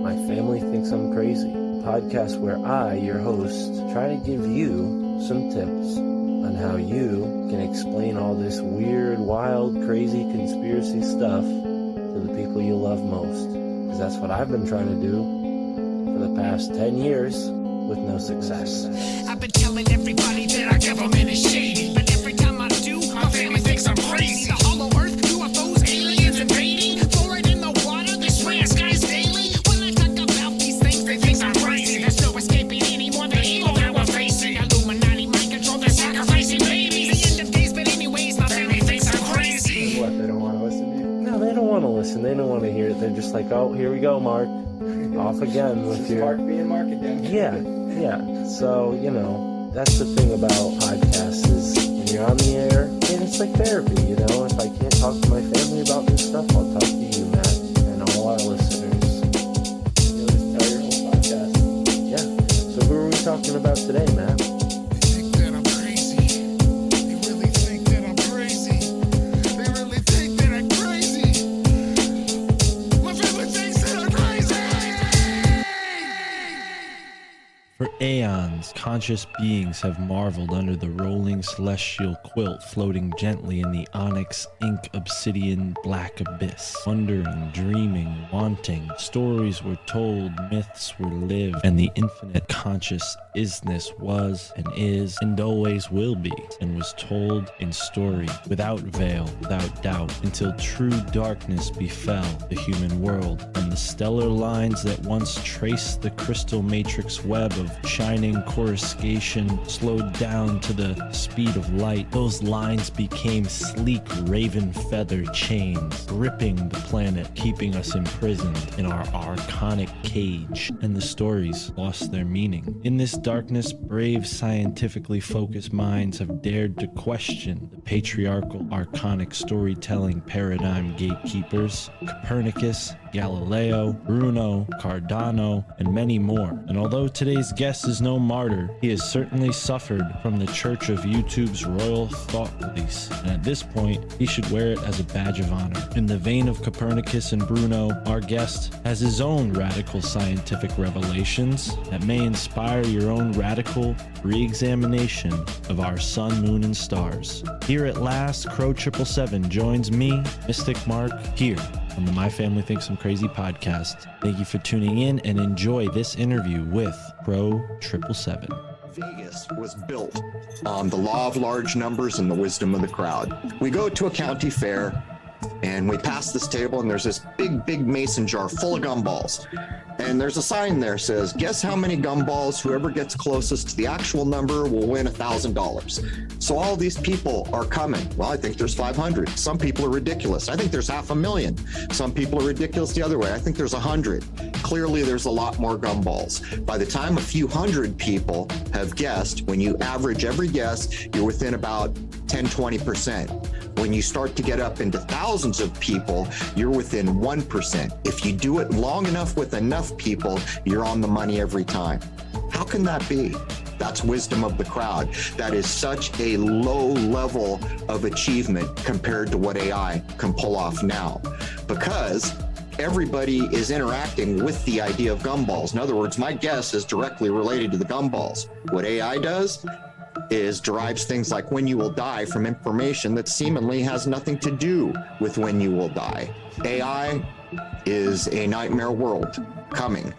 My Family Thinks I'm Crazy, a podcast where I, your host, try to give you some tips on how you can explain all this weird, wild, crazy conspiracy stuff to the people you love most. Because that's what I've been trying to do for the past 10 years with no success. I've been telling everybody that our government is shady, but every time I do, my family thinks I'm crazy. The hollow earth, UFOs, aliens invading, fluoride in the water, they swear skies daily. When I talk about these things, they think I'm crazy. There's no escaping anymore the evil that we're facing. Illuminati mind control, they're sacrificing babies. The end of days, but anyways, my family thinks I'm crazy. What, they don't want to listen to you? No, they don't want to listen. They don't want to hear it. They're just like, oh, here we go, Mark. Off again with your... Mark being Mark again. Yeah. So, that's the thing about podcasts is when you're on the air, and it's like therapy, If I can't talk to my family about this stuff, I'll talk to you, Matt, and all our listeners. You'll just tell your whole podcast. Yeah. So who are we talking about today, Matt? They think that I'm crazy. They really think that I'm crazy. They really think that I'm crazy. My family thinks that I'm crazy. For aeons, conscious beings have marveled under the rolling celestial quilt floating gently in the onyx, ink, obsidian, black abyss. Wondering, dreaming, wanting, stories were told, myths were lived, and the infinite conscious isness was and is and always will be, and was told in story, without veil, without doubt, until true darkness befell the human world, and the stellar lines that once traced the crystal matrix web of shining coruscation slowed down to the speed of light. Those lines became sleek raven feather chains, gripping the planet, keeping us imprisoned in our archonic cage, and the stories lost their meaning. In this darkness, brave, scientifically focused minds have dared to question the patriarchal archonic storytelling paradigm gatekeepers, Copernicus, Galileo, Bruno, Cardano, and many more. And although today's guest is no martyr, he has certainly suffered from the Church of YouTube's royal thought police, and at this point, he should wear it as a badge of honor. In the vein of Copernicus and Bruno, our guest has his own radical scientific revelations that may inspire your own radical re-examination of our sun, moon, and stars. Here at last, Crrow777 joins me, Mystic Mark, here on the My Family Thinks I'm Crazy podcast. Thank you for tuning in and enjoy this interview with Crrow777. Vegas was built on the law of large numbers and the wisdom of the crowd. We go to a county fair and we pass this table and there's this big mason jar full of gumballs. And there's a sign there that says, guess how many gumballs, whoever gets closest to the actual number will win $1,000. So all these people are coming. Well, I think there's 500. Some people are ridiculous. I think there's 500,000. Some people are ridiculous the other way. I think there's 100. Clearly there's a lot more gumballs. By the time a few hundred people have guessed, when you average every guess, you're within about 10-20%. When you start to get up into thousands of people, you're within 1%. If you do it long enough with enough people, you're on the money every time. How can that be? That's wisdom of the crowd. That is such a low level of achievement compared to what AI can pull off now. Because everybody is interacting with the idea of gumballs. In other words, my guess is directly related to the gumballs. What AI does is derives things like when you will die from information that seemingly has nothing to do with when you will die. AI is a nightmare world coming.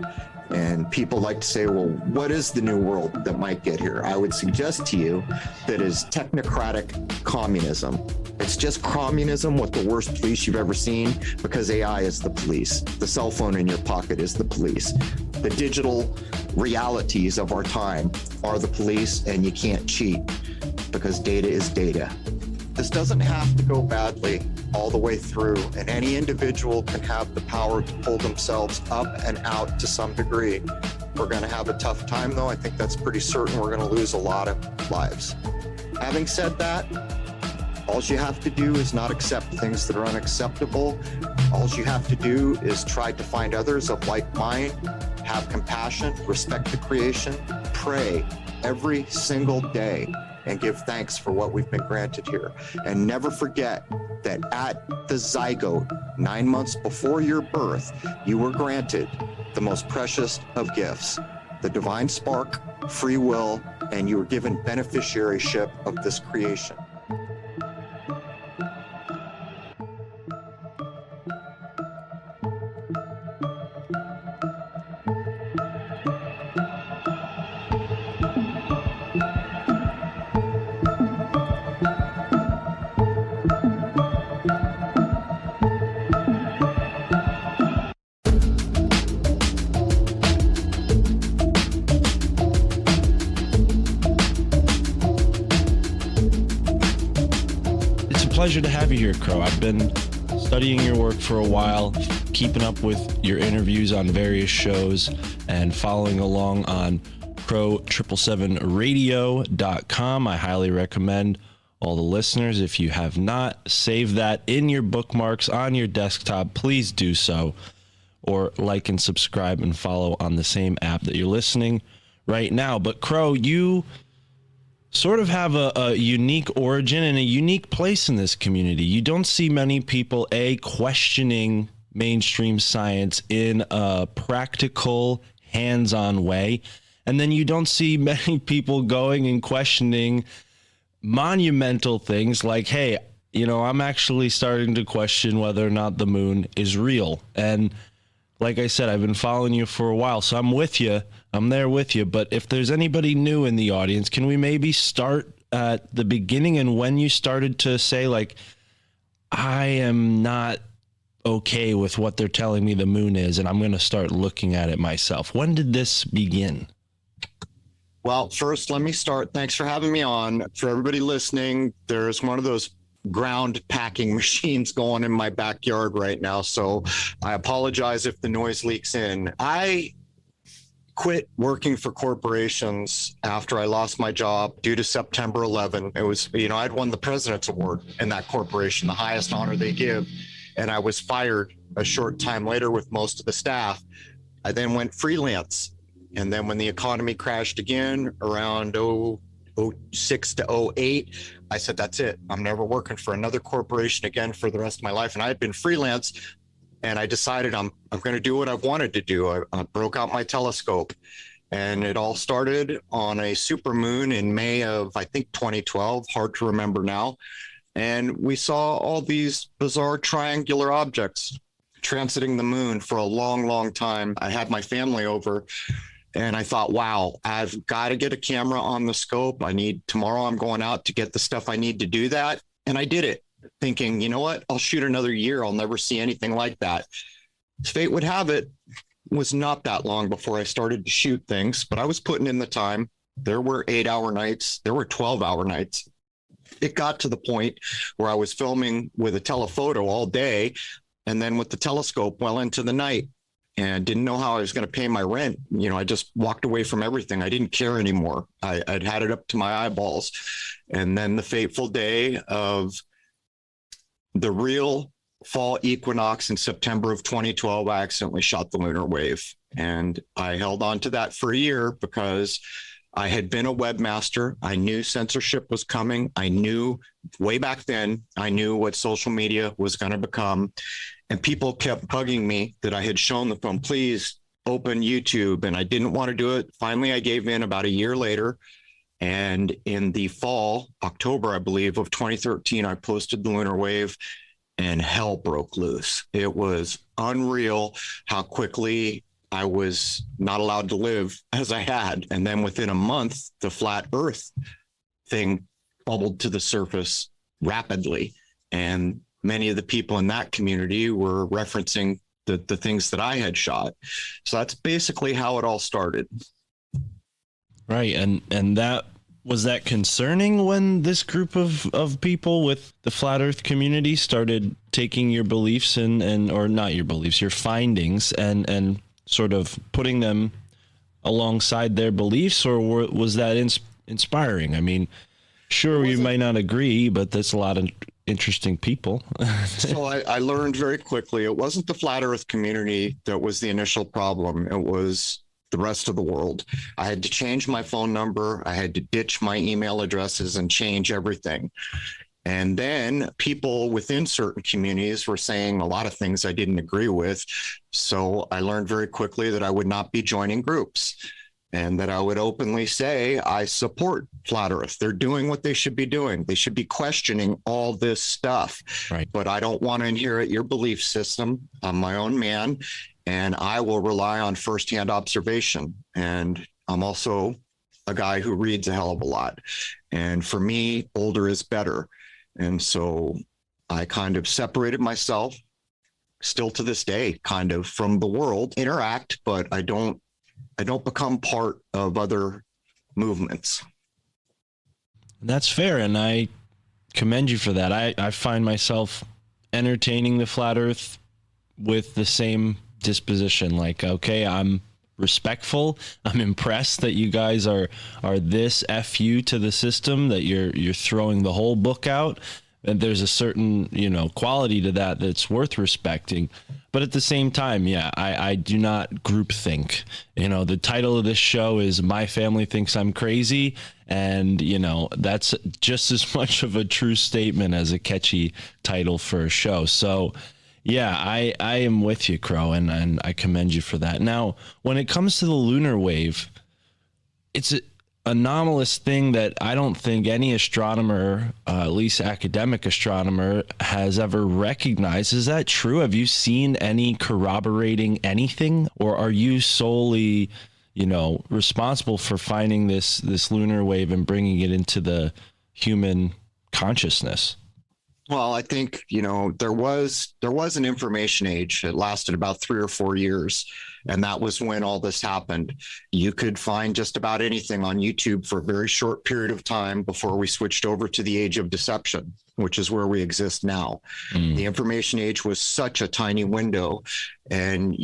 And people like to say, well, what is the new world that might get here? I would suggest to you that is technocratic communism. It's just communism with the worst police you've ever seen, because AI is the police. The cell phone in your pocket is the police. The digital realities of our time are the police, and you can't cheat because data is data. This doesn't have to go badly all the way through, and any individual can have the power to pull themselves up and out to some degree. We're going to have a tough time, though. I think that's pretty certain. We're going to lose a lot of lives. Having said that, all you have to do is not accept things that are unacceptable. All you have to do is try to find others of like mind, have compassion, respect the creation, pray every single day, and give thanks for what we've been granted here. And never forget that at the zygote, 9 months before your birth, you were granted the most precious of gifts, the divine spark, free will, and you were given beneficiaryship of this creation. Pleasure to have you here, Crrow. I've been studying your work for a while, keeping up with your interviews on various shows, and following along on Crrow777radio.com. I highly recommend all the listeners, if you have not, save that in your bookmarks on your desktop. Please do so, or like and subscribe and follow on the same app that you're listening right now. But Crrow, you sort of have a unique origin and a unique place in this community. You don't see many people, questioning mainstream science in a practical, hands-on way. And then you don't see many people going and questioning monumental things like, hey, I'm actually starting to question whether or not the moon is real. And like I said, I've been following you for a while, so I'm with you. I'm there with you. But if there's anybody new in the audience, can we maybe start at the beginning and when you started to say, like, I am not okay with what they're telling me the moon is, and I'm going to start looking at it myself. When did this begin? Well, first, let me start. Thanks for having me on. For everybody listening, there's one of those ground packing machines going in my backyard right now, so I apologize if the noise leaks in. I quit working for corporations after I lost my job due to September 11. It was, I'd won the President's Award in that corporation, the highest honor they give, and I was fired a short time later with most of the staff. I then went freelance, and then when the economy crashed again around 06 to 08, I said, that's it. I'm never working for another corporation again for the rest of my life. And I had been freelance, and I decided I'm going to do what I've wanted to do. I broke out my telescope, and it all started on a supermoon in May of, I think, 2012, hard to remember now. And we saw all these bizarre triangular objects transiting the moon for a long, long time. I had my family over, and I thought, wow, I've got to get a camera on the scope. Tomorrow I'm going out to get the stuff I need to do that. And I did it, thinking, you know what, I'll shoot another year. I'll never see anything like that. Fate would have it, was not that long before I started to shoot things, but I was putting in the time. There were 8-hour nights. There were 12-hour nights. It got to the point where I was filming with a telephoto all day, and then with the telescope well into the night, and didn't know how I was going to pay my rent. I just walked away from everything. I didn't care anymore. I'd had it up to my eyeballs. And then the fateful day of the real fall equinox in September of 2012, I accidentally shot the lunar wave. And I held on to that for a year because I had been a webmaster. I knew censorship was coming. I knew way back then, I knew what social media was going to become. And people kept bugging me that I had shown the film, please open YouTube. And I didn't want to do it. Finally, I gave in about a year later. And in the fall, October, I believe, of 2013, I posted the lunar wave, and hell broke loose. It was unreal how quickly I was not allowed to live as I had. And then within a month, the flat earth thing bubbled to the surface rapidly. And many of the people in that community were referencing the things that I had shot. So that's basically how it all started. Right. And that was that concerning when this group of people with the flat earth community started taking your beliefs and or not your beliefs, your findings and sort of putting them alongside their beliefs, or was that inspiring? I mean, sure, you might not agree, but that's a lot of interesting people. So I learned very quickly, it wasn't the flat earth community that was the initial problem. It was the rest of the world. I had to change my phone number. I had to ditch my email addresses and change everything. And then people within certain communities were saying a lot of things I didn't agree with. So I learned very quickly that I would not be joining groups and that I would openly say, I support Flat Earth. They're doing what they should be doing. They should be questioning all this stuff. Right. But I don't want to inherit your belief system. I'm my own man, and I will rely on firsthand observation. And I'm also a guy who reads a hell of a lot. And for me, older is better. And so I kind of separated myself, still to this day, kind of from the world, interact, but I don't become part of other movements. That's fair, and I commend you for that. I find myself entertaining the flat earth with the same disposition. Like, okay, I'm respectful. I'm impressed that you guys are this FU to the system, that you're throwing the whole book out. And there's a certain, quality to that that's worth respecting. But at the same time, yeah, I do not groupthink. The title of this show is My Family Thinks I'm Crazy. And, that's just as much of a true statement as a catchy title for a show. So, yeah, I am with you, Crrow, and I commend you for that. Now, when it comes to the lunar wave, it's an anomalous thing that I don't think any astronomer, at least academic astronomer, has ever recognized. Is that true? Have you seen any corroborating anything, or are you solely, responsible for finding this lunar wave and bringing it into the human consciousness? Well, I think, there was an information age. It lasted about 3 or 4 years. And that was when all this happened. You could find just about anything on YouTube for a very short period of time before we switched over to the age of deception, which is where we exist now. The information age was such a tiny window. And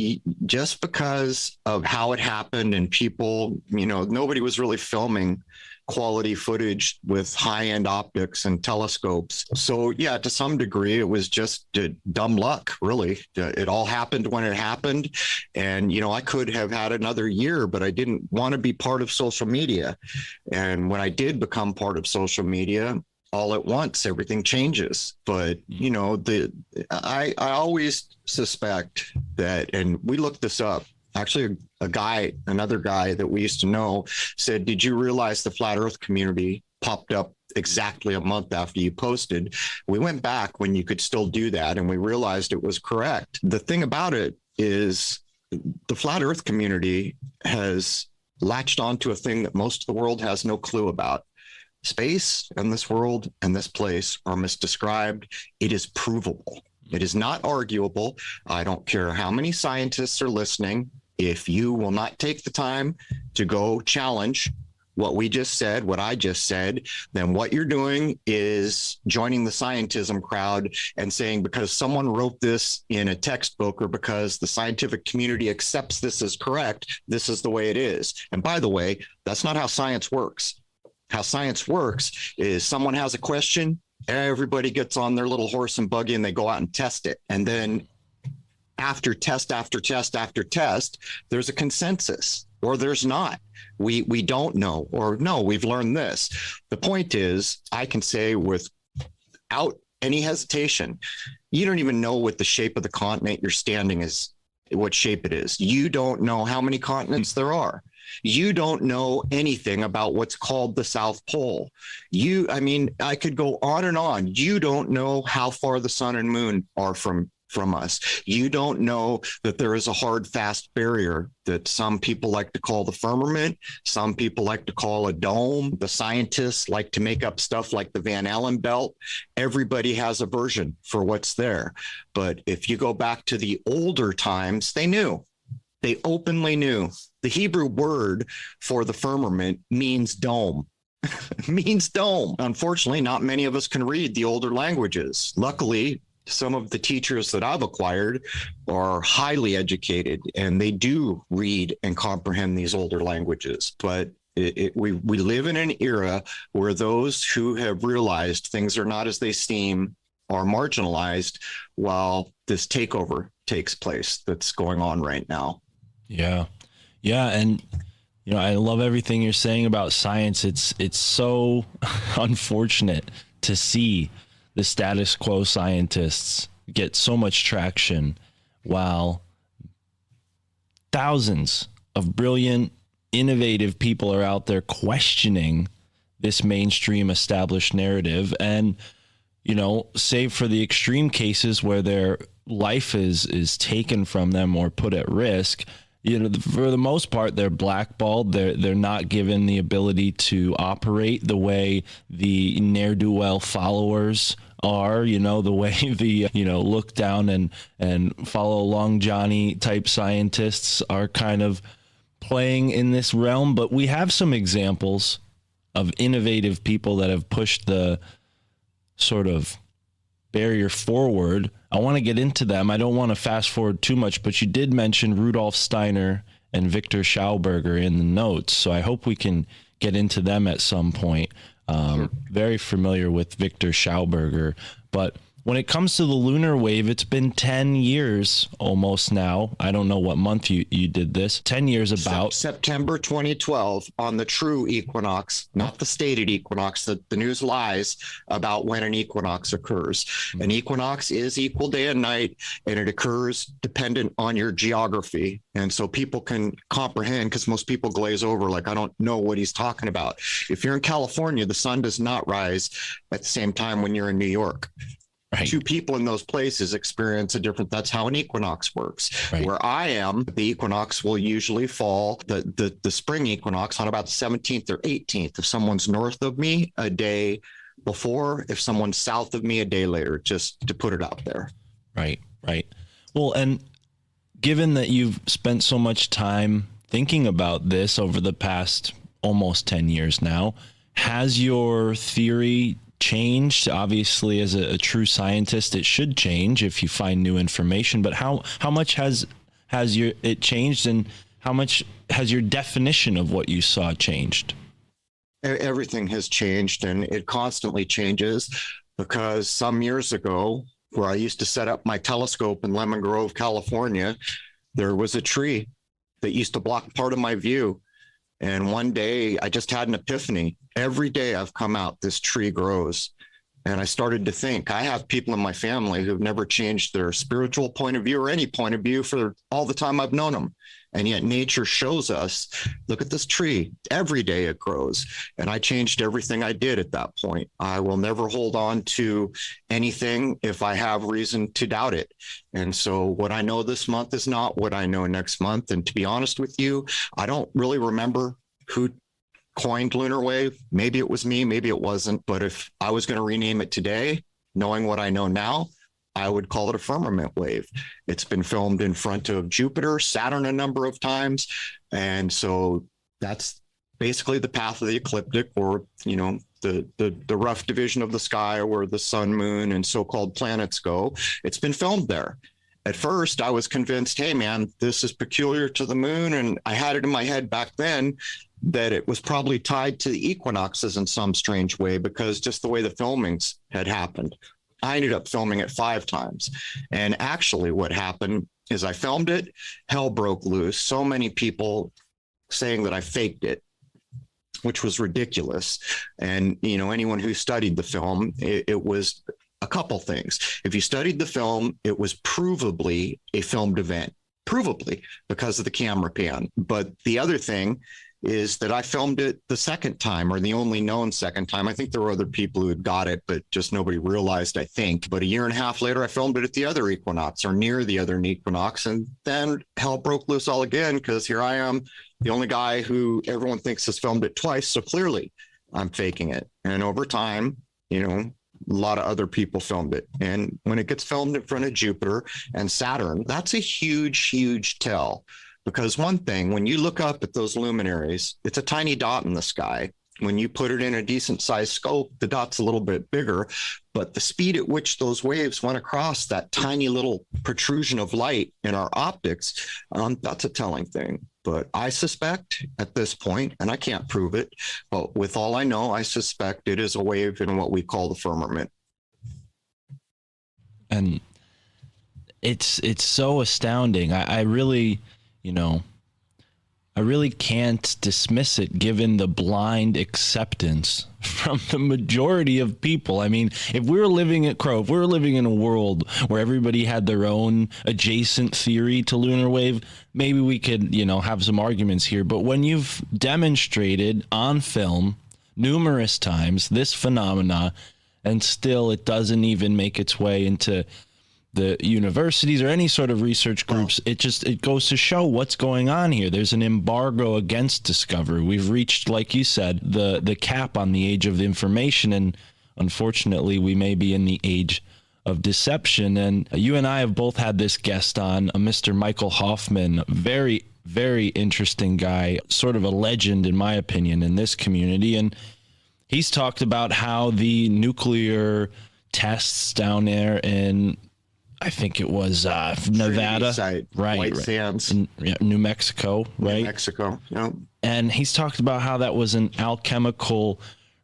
just because of how it happened and people, nobody was really filming quality footage with high-end optics and telescopes. So yeah, to some degree, it was just dumb luck, really. It all happened when it happened. And, I could have had another year, but I didn't want to be part of social media. And when I did become part of social media, all at once, everything changes. But, I always suspect that, and we looked this up, actually, another guy that we used to know said, did you realize the flat earth community popped up exactly a month after you posted? We went back when you could still do that, and we realized it was correct. The thing about it is the flat earth community has latched onto a thing that most of the world has no clue about. Space and this world and this place are misdescribed. It is provable. It is not arguable. I don't care how many scientists are listening. If you will not take the time to go challenge what we just said, what I just said, then what you're doing is joining the scientism crowd and saying, because someone wrote this in a textbook or because the scientific community accepts this as correct, this is the way it is. And by the way, that's not how science works. How science works is someone has a question, everybody gets on their little horse and buggy and they go out and test it. And then after test, after test, after test, there's a consensus, or there's not. We don't know, or no, we've learned this. The point is, I can say without any hesitation, you don't even know what the shape of the continent you're standing is, what shape it is. You don't know how many continents there are. You don't know anything about what's called the South Pole. I could go on and on. You don't know how far the sun and moon are from us. You don't know that there is a hard, fast barrier that some people like to call the firmament. Some people like to call a dome. The scientists like to make up stuff like the Van Allen belt. Everybody has a version for what's there. But if you go back to the older times, they knew. They openly knew. The Hebrew word for the firmament means dome. Means dome. Unfortunately, not many of us can read the older languages. Luckily, some of the teachers that I've acquired are highly educated, and they do read and comprehend these older languages. But we live in an era where those who have realized things are not as they seem are marginalized while this takeover takes place that's going on right now. Yeah. And I love everything you're saying about science. It's so unfortunate to see the status quo scientists get so much traction while thousands of brilliant, innovative people are out there questioning this mainstream established narrative? And, you know, save for the extreme cases where their life is taken from them or put at risk, you know, for the most part, they're blackballed. They're not given the ability to operate the way the ne'er-do-well followers are, you know, the way the, you know, look down and follow along Johnny type scientists are kind of playing in this realm. But we have some examples of innovative people that have pushed the sort of barrier forward. I want to get into them. I don't want to fast forward too much, but you did mention Rudolf Steiner and Victor Schauberger in the notes, so I hope we can get into them at some point. Sure. Very familiar with Victor Schauberger, but when it comes to the lunar wave, it's been 10 years almost now. I don't know what month you did this. 10 years about. September 2012 on the true equinox, not the stated equinox. The news lies about when an equinox occurs. An equinox is equal day and night, and it occurs dependent on your geography. And so people can comprehend, because most people glaze over like, I don't know what he's talking about. If you're in California, the sun does not rise at the same time when you're in New York. Right. Two people in those places experience a different, that's how an equinox works. Right. Where I am, the equinox will usually fall, the spring equinox, on about the 17th or 18th. If someone's north of me, a day before. If someone's south of me, a day later, just to put it out there. Right. Well, and given that you've spent so much time thinking about this over the past almost 10 years now, has your theory changed? Obviously, as a true scientist, it should change if you find new information, but how much has it changed, and how much has your definition of what you saw changed? Everything has changed, and it constantly changes, because some years ago, where I used to set up my telescope in Lemon Grove, California, there was a tree that used to block part of my view. And one day I just had an epiphany. Every day I've come out, this tree grows. And I started to think, I have people in my family who've never changed their spiritual point of view or any point of view for all the time I've known them. And yet nature shows us, look at this tree. Every day it grows. And I changed everything I did at that point. I will never hold on to anything if I have reason to doubt it. And so what I know this month is not what I know next month. And to be honest with you, I don't really remember who coined Lunar Wave. Maybe it was me, maybe it wasn't. But if I was going to rename it today, knowing what I know now, I would call it a firmament wave. It's been filmed in front of Jupiter, Saturn a number of times. And so that's basically the path of the ecliptic, or, you know, the rough division of the sky where the sun, moon, and so-called planets go. It's been filmed there. At first, I was convinced, hey, man, this is peculiar to the moon. And I had it in my head back then that it was probably tied to the equinoxes in some strange way, because just the way the filmings had happened. I ended up filming it 5 times. And actually what happened is I filmed it, hell broke loose. So many people saying that I faked it, which was ridiculous. And, you know, anyone who studied the film, it was a couple things. If you studied the film, it was provably a filmed event, provably, because of the camera pan. But the other thing is that I filmed it the second time, or the only known second time. I think there were other people who had got it, but just nobody realized, I think. But a year and a half later, I filmed it at the other equinox, or near the other equinox. And then hell broke loose all again, because here I am, the only guy who everyone thinks has filmed it twice. So clearly I'm faking it. And over time, you know, a lot of other people filmed it. And when it gets filmed in front of Jupiter and Saturn, that's a huge, huge tell. Because one thing, when you look up at those luminaries, it's a tiny dot in the sky. When you put it in a decent sized scope, the dot's a little bit bigger, but the speed at which those waves went across that tiny little protrusion of light in our optics, that's a telling thing. But I suspect at this point, and I can't prove it, but with all I know, I suspect it is a wave in what we call the firmament. And it's so astounding. I really, you know, I really can't dismiss it given the blind acceptance from the majority of people. I mean, if we were living at Crrow, if we were living in a world where everybody had their own adjacent theory to Lunar Wave, maybe we could, have some arguments here. But when you've demonstrated on film numerous times this phenomena, and still it doesn't even make its way into the universities or any sort of research groups, it goes to show what's going on here. There's an embargo against discovery. We've reached, like you said, the cap on the age of information, and unfortunately we may be in the age of deception. And you and I have both had this guest on, Mr. Michael Hoffman, very, very interesting guy, sort of a legend in my opinion in this community. And he's talked about how the nuclear tests down there in, I think it was Nevada, site, right? White Sands, New Mexico, right? New Mexico, yeah. And he's talked about how that was an alchemical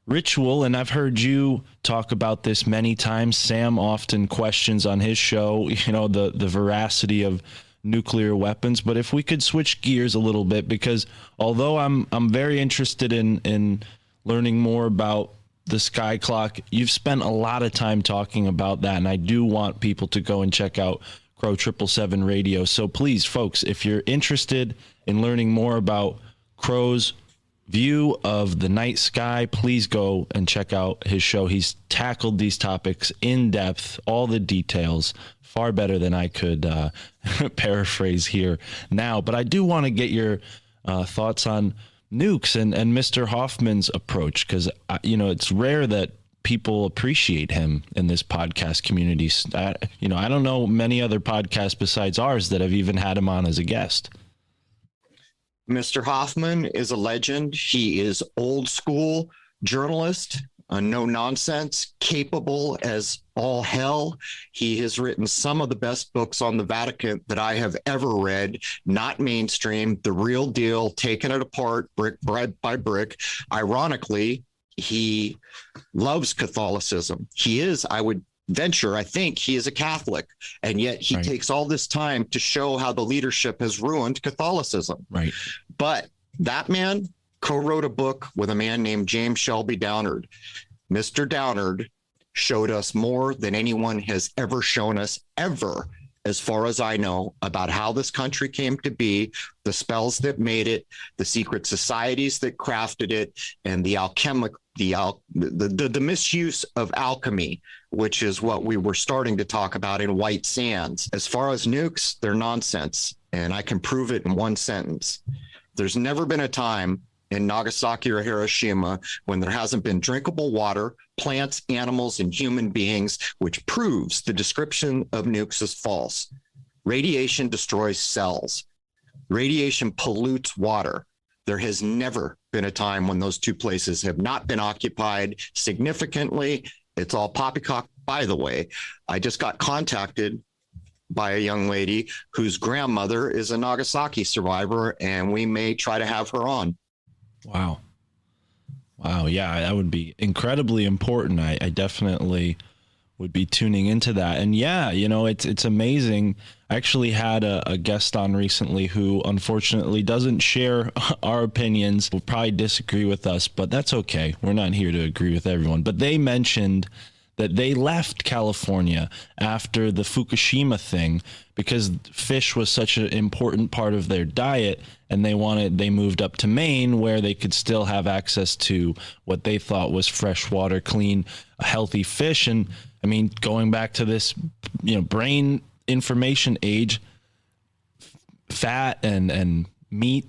ritual, and I've heard you talk about this many times. Sam often questions on his show, the veracity of nuclear weapons. But if we could switch gears a little bit, because although I'm very interested in learning more about the sky clock, you've spent a lot of time talking about that, and I do want people to go and check out Crrow777 Radio. So please, folks, if you're interested in learning more about Crrow's view of the night sky, please go and check out his show. He's tackled these topics in depth, all the details, far better than I could paraphrase here now. But I do want to get your thoughts on Nukes and Mr. Hoffman's approach, because it's rare that people appreciate him in this podcast community. I don't know many other podcasts besides ours that have even had him on as a guest. Mr. Hoffman is a legend. He is old school journalist, no nonsense, capable as all hell. He has written some of the best books on the Vatican that I have ever read, not mainstream, the real deal, taking it apart brick by brick. Ironically, he loves Catholicism. He is, I would venture, I think he is a Catholic, and yet he takes all this time to show how the leadership has ruined Catholicism. Right. But that man co-wrote a book with a man named James Shelby Downard. Mr. Downard showed us more than anyone has ever shown us ever, as far as I know, about how this country came to be, the spells that made it, the secret societies that crafted it, and the misuse of alchemy, which is what we were starting to talk about in White Sands. As far as nukes, they're nonsense, and I can prove it in one sentence. There's never been a time in Nagasaki or Hiroshima when there hasn't been drinkable water, plants, animals, and human beings, which proves the description of nukes is false. Radiation destroys cells. Radiation pollutes water. There has never been a time when those two places have not been occupied significantly. It's all poppycock. By the way, I just got contacted by a young lady whose grandmother is a Nagasaki survivor, and we may try to have her on. Wow. Yeah, that would be incredibly important. I definitely would be tuning into that. And yeah, it's amazing. I actually had a guest on recently who unfortunately doesn't share our opinions, will probably disagree with us, but that's okay. We're not here to agree with everyone. But they mentioned that they left California after the Fukushima thing because fish was such an important part of their diet, and they moved up to Maine where they could still have access to what they thought was fresh water, clean, healthy fish. And I mean, going back to this, brain information age, fat and meat,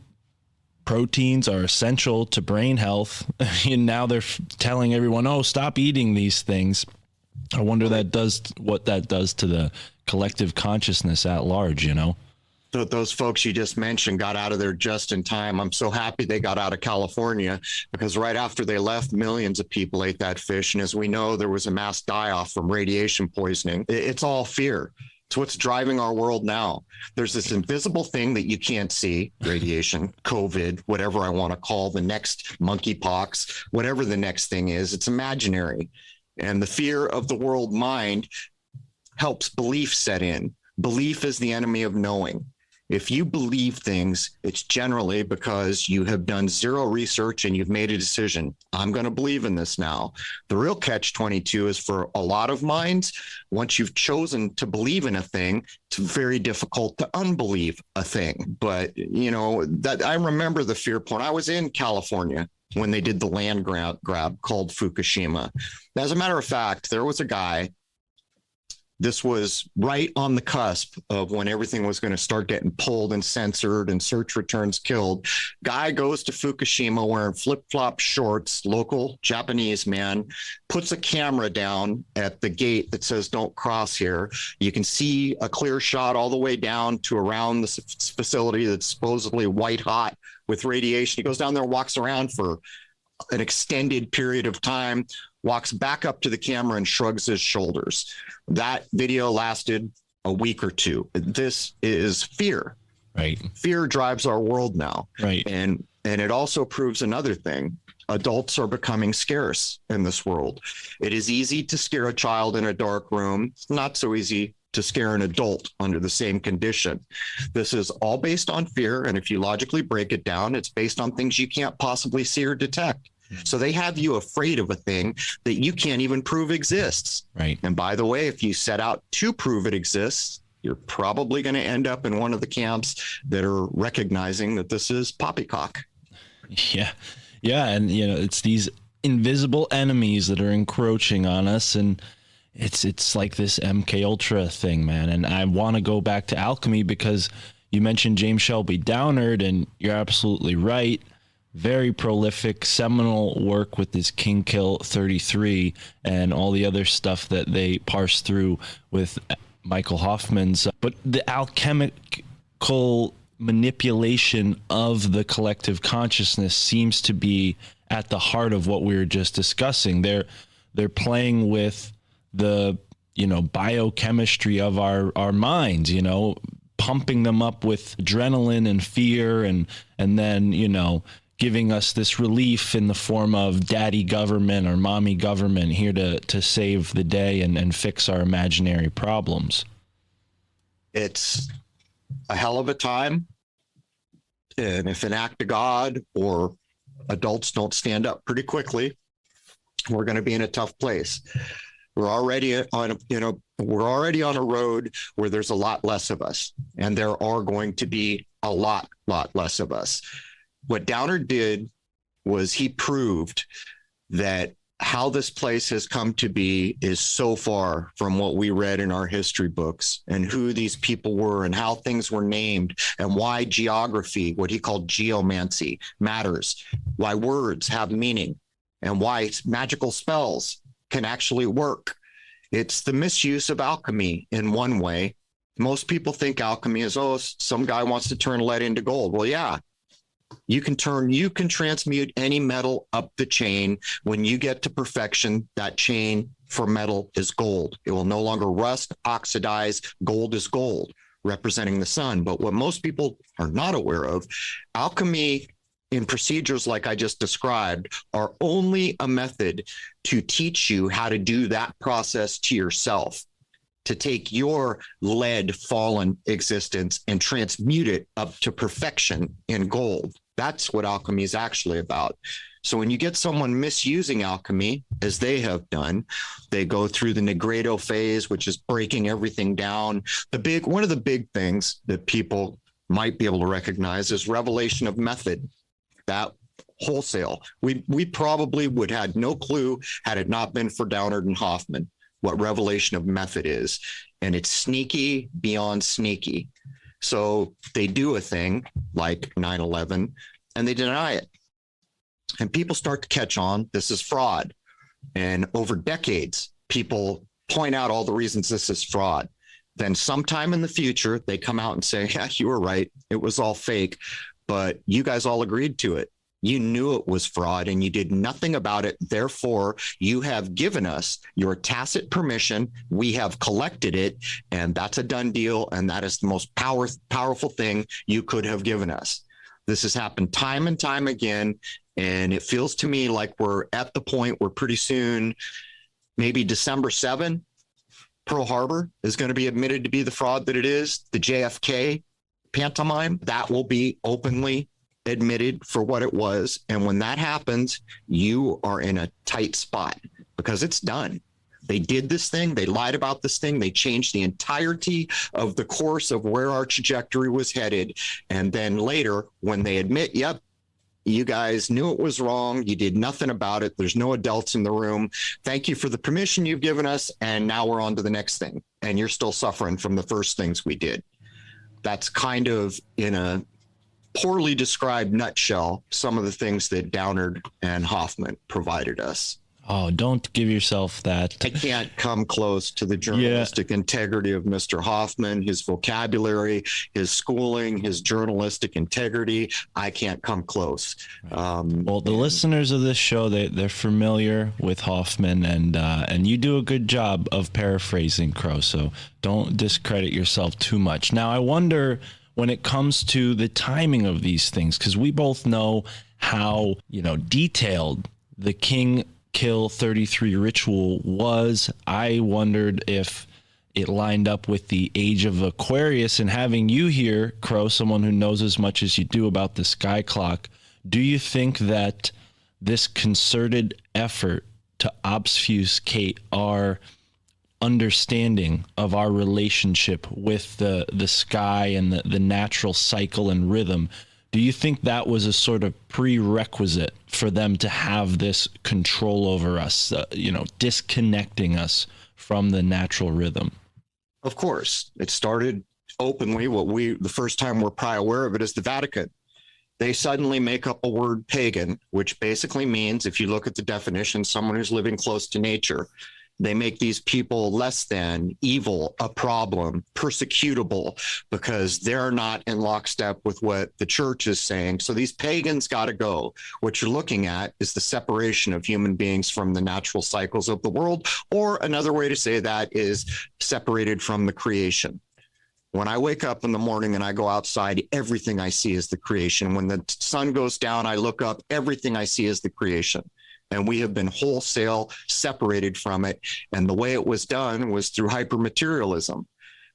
proteins are essential to brain health. And now they're telling everyone, oh, stop eating these things. I wonder what that does to the collective consciousness at large, Those folks you just mentioned got out of there just in time. I'm so happy they got out of California, because right after they left, millions of people ate that fish. And as we know, there was a mass die-off from radiation poisoning. It's all fear. It's what's driving our world now. There's this invisible thing that you can't see, radiation, COVID, whatever I want to call the next monkeypox, whatever the next thing is, it's imaginary. And the fear of the world mind helps belief set in. Belief is the enemy of knowing. If you believe things, it's generally because you have done zero research and you've made a decision. I'm going to believe in this now. The real catch-22 is for a lot of minds, once you've chosen to believe in a thing, it's very difficult to unbelieve a thing. But, you know, that I remember the fear porn. I was in California when they did the land grab called Fukushima. As a matter of fact, there was a guy. This was right on the cusp of when everything was going to start getting pulled and censored and search returns killed. Guy goes to Fukushima wearing flip-flop shorts, local Japanese man, puts a camera down at the gate that says, don't cross here. You can see a clear shot all the way down to around the facility that's supposedly white hot with radiation. He goes down there, walks around for an extended period of time, walks back up to the camera and shrugs his shoulders. That video lasted a week or two. This is fear. Right. Fear drives our world now. Right. And it also proves another thing. Adults are becoming scarce in this world. It is easy to scare a child in a dark room. It's not so easy to scare an adult under the same condition. This is all based on fear. And if you logically break it down, it's based on things you can't possibly see or detect. So they have you afraid of a thing that you can't even prove exists. Right. And by the way, if you set out to prove it exists, you're probably going to end up in one of the camps that are recognizing that this is poppycock. Yeah. Yeah. And, you know, it's these invisible enemies that are encroaching on us. And it's like this MK Ultra thing, man. And I want to go back to alchemy because you mentioned James Shelby Downard, and you're absolutely right. Very prolific, seminal work with this King Kill 33 and all the other stuff that they parse through with Michael Hoffman's. But the alchemical manipulation of the collective consciousness seems to be at the heart of what we were just discussing. They're playing with the, you know, biochemistry of our minds, you know, pumping them up with adrenaline and fear, and then, you know, giving us this relief in the form of daddy government or mommy government here to save the day and fix our imaginary problems. It's a hell of a time. And if an act of God or adults don't stand up pretty quickly, we're going to be in a tough place. We're already on, we're already on a road where there's a lot less of us, and there are going to be a lot less of us. What Downer did was he proved that how this place has come to be is so far from what we read in our history books and who these people were and how things were named and why geography, what he called geomancy, matters, why words have meaning, and why magical spells can actually work. It's the misuse of alchemy in one way. Most people think alchemy is, oh, some guy wants to turn lead into gold. Well, yeah. You can transmute any metal up the chain. When you get to perfection, that chain for metal is gold. It will no longer rust, oxidize. Gold is gold, representing the sun. But what most people are not aware of, alchemy in procedures like I just described are only a method to teach you how to do that process to yourself, to take your lead fallen existence and transmute it up to perfection in gold. That's what alchemy is actually about. So when you get someone misusing alchemy, as they have done, they go through the Negredo phase, which is breaking everything down. One of the big things that people might be able to recognize is revelation of method. That wholesale. We probably would have had no clue had it not been for Downard and Hoffman what revelation of method is. And it's sneaky beyond sneaky. So they do a thing like 9/11 and they deny it. And people start to catch on, this is fraud. And over decades, people point out all the reasons this is fraud. Then sometime in the future, they come out and say, yeah, you were right. It was all fake, but you guys all agreed to it. You knew it was fraud and you did nothing about it. Therefore, you have given us your tacit permission. We have collected it, and that's a done deal. And that is the most powerful thing you could have given us. This has happened time and time again. And it feels to me like we're at the point where pretty soon, maybe December 7, Pearl Harbor is going to be admitted to be the fraud that it is. The JFK pantomime, that will be openly admitted for what it was. And when that happens, you are in a tight spot because it's done. They did this thing. They lied about this thing. They changed the entirety of the course of where our trajectory was headed. And then later, when they admit, yep, you guys knew it was wrong. You did nothing about it. There's no adults in the room. Thank you for the permission you've given us. And now we're on to the next thing. And you're still suffering from the first things we did. That's kind of, in a poorly described nutshell, some of the things that Downard and Hoffman provided us. Oh, don't give yourself that. I can't come close to the journalistic integrity of Mr. Hoffman, his vocabulary, his schooling, his journalistic integrity. I can't come close. Well, the listeners of this show, they're familiar with Hoffman, and you do a good job of paraphrasing Crrow, so don't discredit yourself too much. Now, I wonder, when it comes to the timing of these things, because we both know how, detailed the King Kill 33 ritual was. I wondered if it lined up with the age of Aquarius, and having you here, Crrow, someone who knows as much as you do about the sky clock, do you think that this concerted effort to obfuscate our understanding of our relationship with the sky and the natural cycle and rhythm, do you think that was a sort of prerequisite for them to have this control over us, disconnecting us from the natural rhythm? Of course, it started openly. The first time we're probably aware of it is the Vatican. They suddenly make up a word pagan, which basically means, if you look at the definition, someone who's living close to nature. They make these people less than, evil, a problem, persecutable, because they're not in lockstep with what the church is saying. So these pagans got to go. What you're looking at is the separation of human beings from the natural cycles of the world, or another way to say that is separated from the creation. When I wake up in the morning and I go outside, everything I see is the creation. When the sun goes down, I look up, everything I see is the creation. And we have been wholesale separated from it. And the way it was done was through hypermaterialism.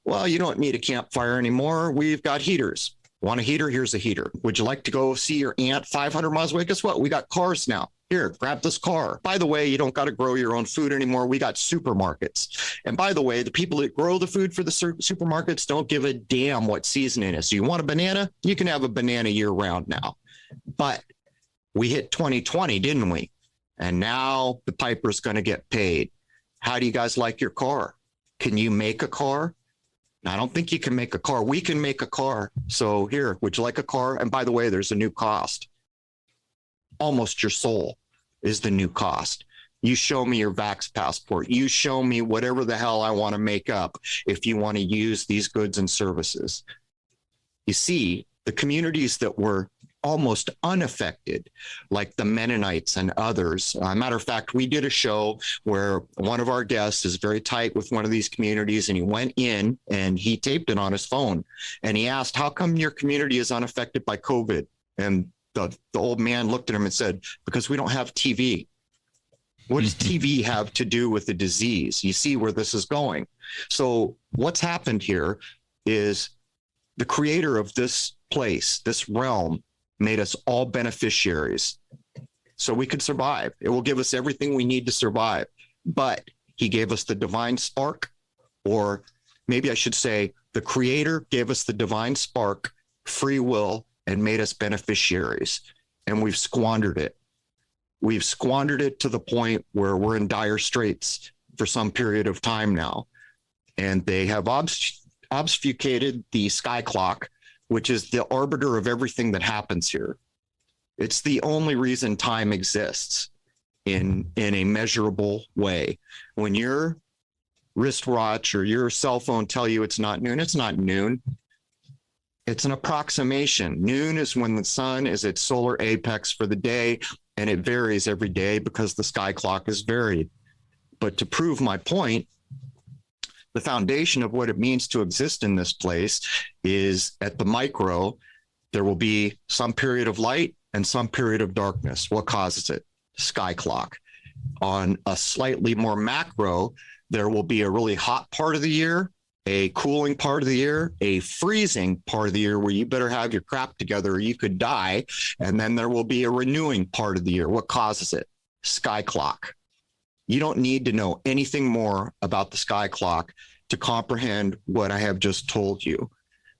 Well, you don't need a campfire anymore. We've got heaters. Want a heater? Here's a heater. Would you like to go see your aunt 500 miles away? Guess what? We got cars now. Here, grab this car. By the way, you don't got to grow your own food anymore. We got supermarkets. And by the way, the people that grow the food for the supermarkets don't give a damn what season it is. So you want a banana? You can have a banana year round now. But we hit 2020, didn't we? And now the piper's going to get paid. How do you guys like your car? Can you make a car? I don't think you can make a car. We can make a car. So here, would you like a car? And by the way, there's a new cost. Almost your soul is the new cost. You show me your Vax passport. You show me whatever the hell I want to make up if you want to use these goods and services. You see, the communities that were almost unaffected, like the Mennonites and others. Matter of fact, we did a show where one of our guests is very tight with one of these communities, and he went in and he taped it on his phone. And he asked, how come your community is unaffected by COVID? And the old man looked at him and said, because we don't have TV. What does TV have to do with the disease? You see where this is going. So what's happened here is the creator of this place, this realm, made us all beneficiaries so we could survive. It will give us everything we need to survive. But he gave us the divine spark, or maybe I should say the creator gave us the divine spark, free will, and made us beneficiaries. And we've squandered it. We've squandered it to the point where we're in dire straits for some period of time now. And they have obfuscated the sky clock, which is the arbiter of everything that happens here. It's the only reason time exists in a measurable way. When your wristwatch or your cell phone tell you it's not noon, it's not noon. It's an approximation. Noon is when the sun is at solar apex for the day, and it varies every day because the sky clock is varied. But to prove my point, the foundation of what it means to exist in this place is at the micro, there will be some period of light and some period of darkness. What causes it? Sky clock. On a slightly more macro, there will be a really hot part of the year a cooling part of the year, a freezing part of the year where you better have your crap together or you could die. And then there will be a renewing part of the year. What causes it? Sky clock. You don't need to know anything more about the sky clock to comprehend what I have just told you.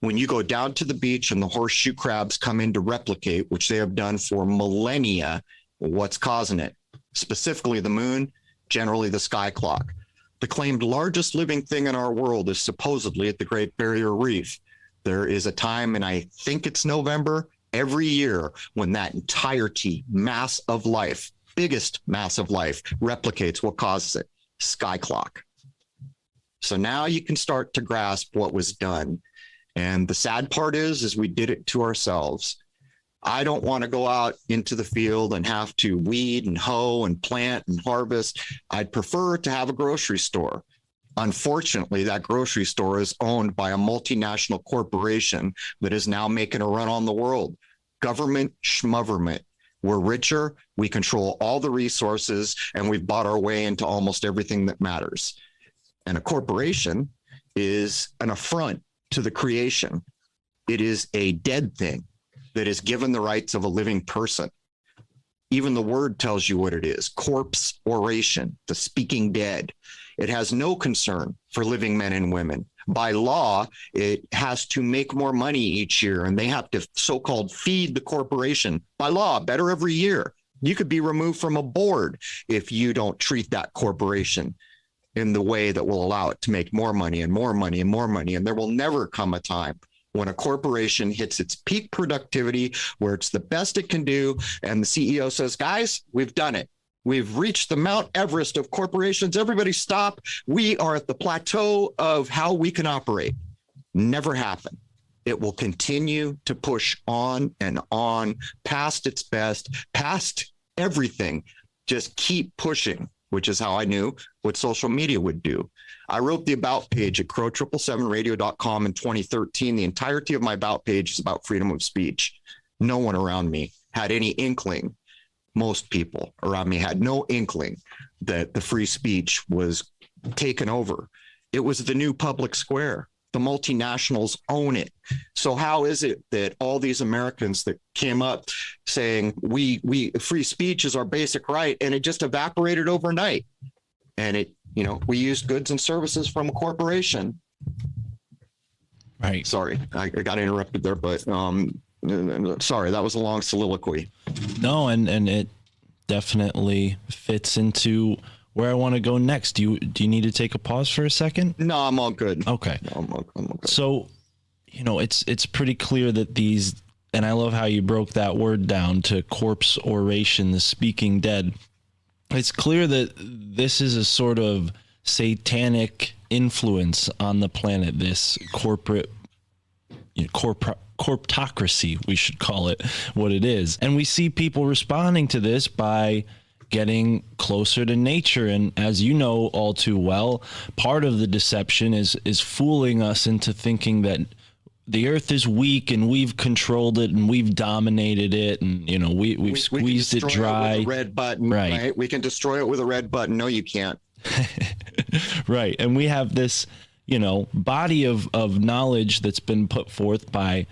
When you go down to the beach and the horseshoe crabs come in to replicate, which they have done for millennia, what's causing it? Specifically the moon, generally the sky clock. The claimed largest living thing in our world is supposedly at the Great Barrier Reef. There is a time, and I think it's November, every year when that entirety, mass of life, biggest mass of life, replicates. What causes it? Sky clock. So now you can start to grasp what was done. And the sad part is we did it to ourselves. I don't want to go out into the field and have to weed and hoe and plant and harvest. I'd prefer to have a grocery store. Unfortunately, that grocery store is owned by a multinational corporation that is now making a run on the world. Government schmoverment. We're richer, we control all the resources, and we've bought our way into almost everything that matters. And a corporation is an affront to the creation. It is a dead thing that is given the rights of a living person. Even the word tells you what it is: corpse oration, the speaking dead. It has no concern for living men and women. By law, it has to make more money each year, and they have to so-called feed the corporation. By law, better every year. You could be removed from a board if you don't treat that corporation in the way that will allow it to make more money and more money and more money. And there will never come a time when a corporation hits its peak productivity, where it's the best it can do, and the CEO says, guys, we've done it. We've reached the Mount Everest of corporations. Everybody stop. We are at the plateau of how we can operate. Never happen. It will continue to push on and on, past its best, past everything. Just keep pushing, which is how I knew what social media would do. I wrote the about page at Crrow777radio.com in 2013. The entirety of my about page is about freedom of speech. No one around me had any inkling. Most people around me had no inkling that the free speech was taken over. It was the new public square. The multinationals own it. So how is it that all these Americans that came up saying we free speech is our basic right, and it just evaporated overnight? And it, we used goods and services from a corporation. Right. Sorry, I got interrupted there, but sorry, that was a long soliloquy. No, and it definitely fits into where I want to go next. Do you need to take a pause for a second? No, I'm all good. Okay. No, I'm all good. So, it's pretty clear that these, and I love how you broke that word down to corpse oration, the speaking dead. It's clear that this is a sort of satanic influence on the planet, this corporate, corptocracy, we should call it what it is. And we see people responding to this by getting closer to nature. And as you know all too well, part of the deception is fooling us into thinking that the earth is weak and we've controlled it and we've dominated it, and we've squeezed it dry. It with a red button, right? We can destroy it with a red button. No, you can't. Right. And we have this body of knowledge that's been put forth by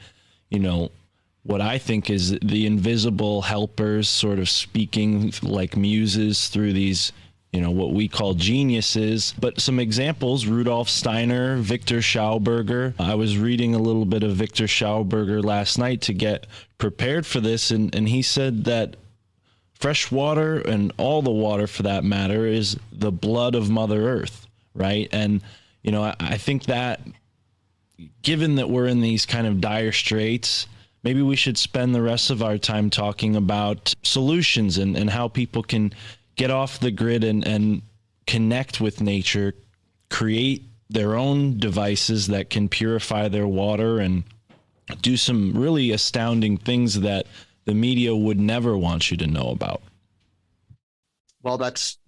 what I think is the invisible helpers, sort of speaking like muses through these what we call geniuses. But some examples: Rudolf Steiner, Victor Schauberger. I was reading a little bit of Victor Schauberger last night to get prepared for this, and he said that fresh water, and all the water for that matter, is the blood of Mother Earth, right? And I think that given that we're in these kind of dire straits, maybe we should spend the rest of our time talking about solutions and how people can get off the grid and connect with nature, create their own devices that can purify their water and do some really astounding things that the media would never want you to know about. Well, that's,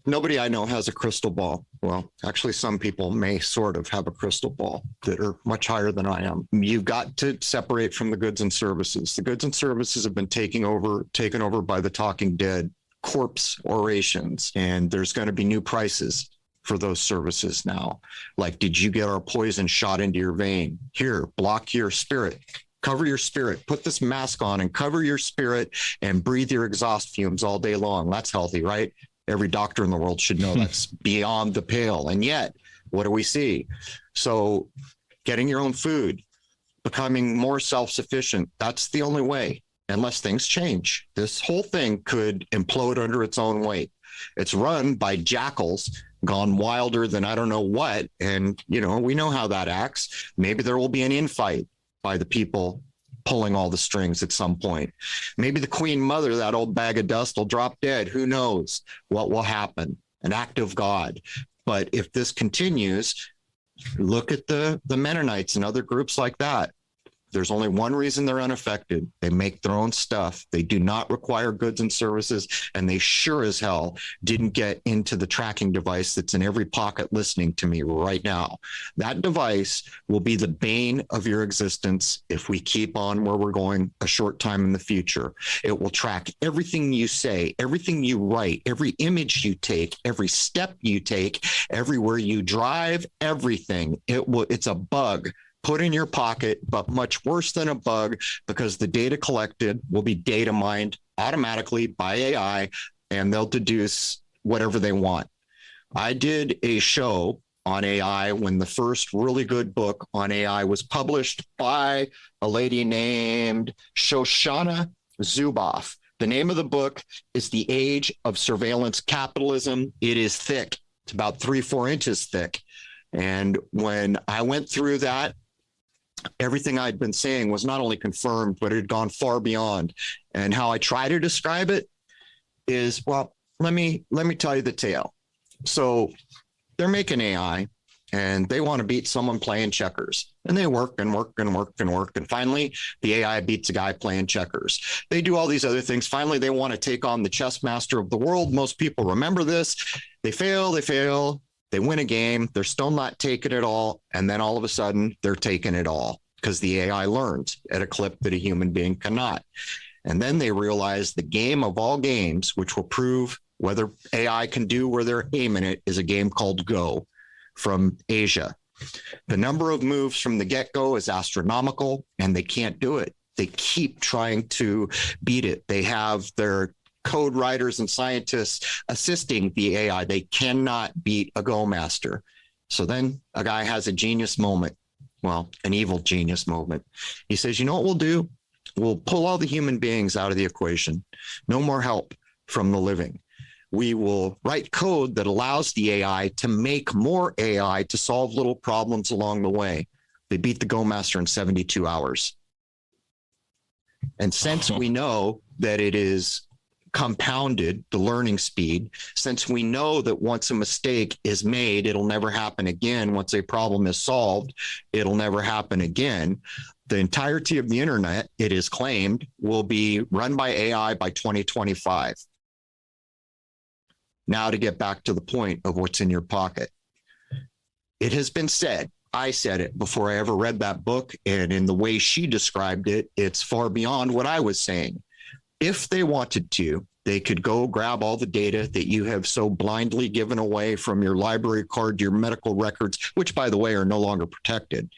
nobody I know has a crystal ball. Well, actually, some people may sort of have a crystal ball that are much higher than I am. You've got to separate from the goods and services. The goods and services have been taken over by the talking dead, corpse orations, and there's going to be new prices for those services now. Like, did you get our poison shot into your vein? Here, block your spirit. Cover your spirit. Put this mask on and cover your spirit and breathe your exhaust fumes all day long. That's healthy, right? Every doctor in the world should know that's beyond the pale. And yet, what do we see? So getting your own food, becoming more self-sufficient, that's the only way, unless things change. This whole thing could implode under its own weight. It's run by jackals gone wilder than I don't know what. And, you know, we know how that acts. Maybe there will be an infight by the people pulling all the strings at some point. Maybe the Queen Mother, that old bag of dust, will drop dead. Who knows what will happen? An act of God. But if this continues, look at the Mennonites and other groups like that. There's only one reason they're unaffected. They make their own stuff. They do not require goods and services, and they sure as hell didn't get into the tracking device that's in every pocket listening to me right now. That device will be the bane of your existence if we keep on where we're going a short time in the future. It will track everything you say, everything you write, every image you take, every step you take, everywhere you drive, everything. It's a bug put in your pocket, but much worse than a bug, because the data collected will be data mined automatically by AI, and they'll deduce whatever they want. I did a show on AI when the first really good book on AI was published by a lady named Shoshana Zuboff. The name of the book is The Age of Surveillance Capitalism. It is thick. It's about 3-4 inches thick. And when I went through that, everything I'd been saying was not only confirmed, but it had gone far beyond. And how I try to describe it is, well, let me tell you the tale. So they're making AI and they want to beat someone playing checkers, and they work and work and work and work. And finally, the AI beats a guy playing checkers. They do all these other things. Finally, they want to take on the chess master of the world. Most people remember this. They fail. They win a game, they're still not taking it all, and then all of a sudden, they're taking it all because the AI learns at a clip that a human being cannot. And then they realize the game of all games, which will prove whether AI can do where they're aiming it, is a game called Go from Asia. The number of moves from the get-go is astronomical, and they can't do it. They keep trying to beat it. They have their code writers and scientists assisting the AI. They cannot beat a Go master. So then a guy has a genius moment. Well, an evil genius moment. He says, you know what we'll do? We'll pull all the human beings out of the equation. No more help from the living. We will write code that allows the AI to make more AI to solve little problems along the way. They beat the Go master in 72 hours. And since we know that it is compounded, the learning speed, since we know that once a mistake is made, it'll never happen again. Once a problem is solved, it'll never happen again. The entirety of the internet, it is claimed, will be run by AI by 2025. Now to get back to the point of what's in your pocket. It has been said, I said it before I ever read that book, and in the way she described it, it's far beyond what I was saying. If they wanted to, they could go grab all the data that you have so blindly given away from your library card to your medical records, which, by the way, are no longer protected.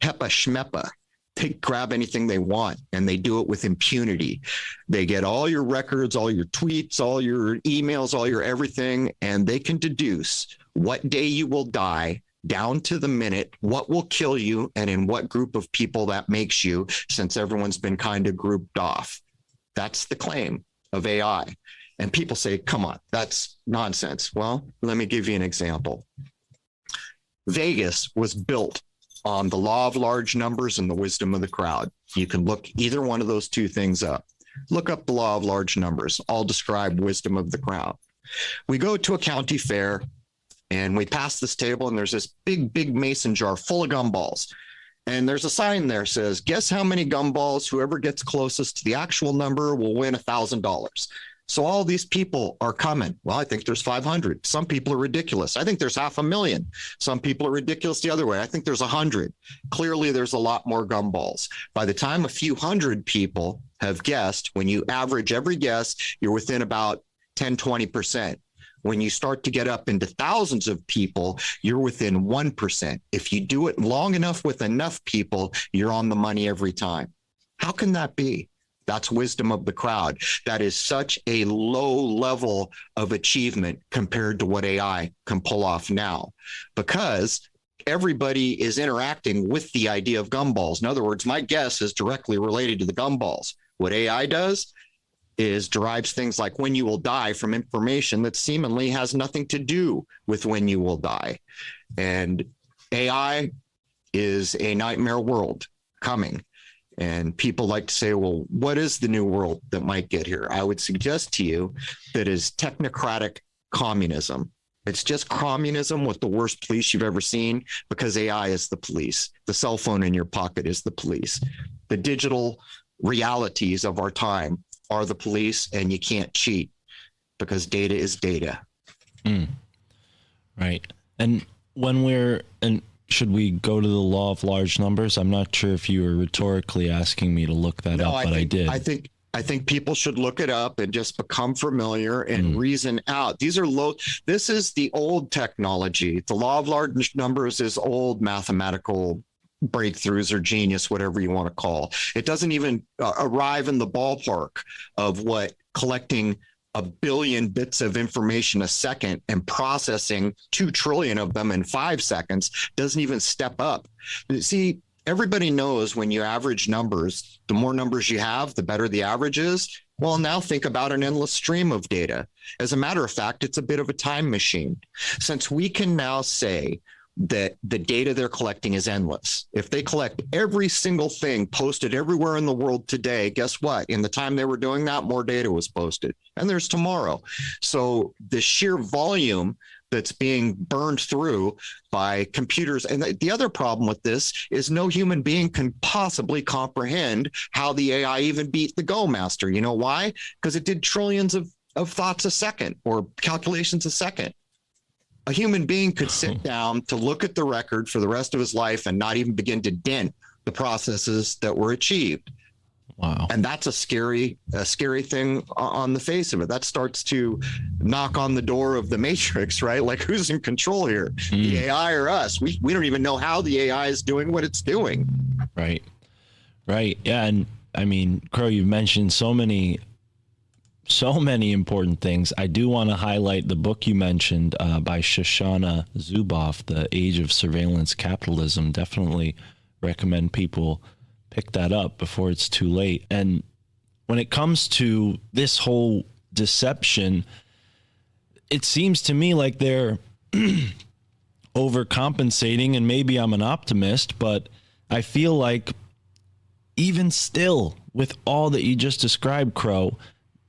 HEPA schmepa. They grab anything they want, and they do it with impunity. They get all your records, all your tweets, all your emails, all your everything, and they can deduce what day you will die down to the minute, what will kill you, and in what group of people that makes you, since everyone's been kind of grouped off. That's the claim of AI. And people say, come on, that's nonsense. Well, let me give you an example. Vegas was built on the law of large numbers and the wisdom of the crowd. You can look either one of those two things up. Look up the law of large numbers. I'll describe wisdom of the crowd. We go to a county fair and we pass this table, and there's this big mason jar full of gumballs. And there's a sign there that says, guess how many gumballs, whoever gets closest to the actual number will win $1,000. So all these people are coming. Well, I think there's 500. Some people are ridiculous. I think there's 500,000. Some people are ridiculous the other way. I think there's 100. Clearly, there's a lot more gumballs. By the time a few hundred people have guessed, when you average every guess, you're within about 10, 20%. When you start to get up into thousands of people, you're within 1%. If you do it long enough with enough people, you're on the money every time. How can that be? That's wisdom of the crowd. That is such a low level of achievement compared to what AI can pull off now, because everybody is interacting with the idea of gumballs. In other words, my guess is directly related to the gumballs. What AI does is derives things like when you will die from information that seemingly has nothing to do with when you will die. And AI is a nightmare world coming. And people like to say, well, what is the new world that might get here? I would suggest to you that is technocratic communism. It's just communism with the worst police you've ever seen, because AI is the police. The cell phone in your pocket is the police. The digital realities of our time are the police, and you can't cheat because data is data. Right. And should we go to the law of large numbers? I'm not sure if you were rhetorically asking me to look that up, but I did. I think people should look it up and just become familiar and reason out. This is the old technology. The law of large numbers is old mathematical breakthroughs or genius, whatever you want to call. It doesn't even arrive in the ballpark of what collecting 1 billion bits of information a second and processing 2 trillion of them in 5 seconds doesn't even step up. See, everybody knows when you average numbers, the more numbers you have, the better the average is. Well, now think about an endless stream of data. As a matter of fact, it's a bit of a time machine. Since we can now say that the data they're collecting is endless. If they collect every single thing posted everywhere in the world today, guess what? In the time they were doing that, more data was posted. And there's tomorrow. So the sheer volume that's being burned through by computers. And the other problem with this is no human being can possibly comprehend how the AI even beat the Go master. You know why? Because it did trillions of thoughts a second, or calculations a second. A human being could sit down to look at the record for the rest of his life and not even begin to dent the processes that were achieved. Wow. And that's a scary thing on the face of it. That starts to knock on the door of the matrix, right? Like, who's in control here? The AI or us? We don't even know how the AI is doing what it's doing. Right. Yeah. And I mean, Crrow, you've mentioned so many important things. I do want to highlight the book you mentioned by Shoshana Zuboff, The Age of Surveillance Capitalism. Definitely recommend people pick that up before it's too late. And when it comes to this whole deception, it seems to me like they're overcompensating, and maybe I'm an optimist, but I feel like even still, with all that you just described, Crrow,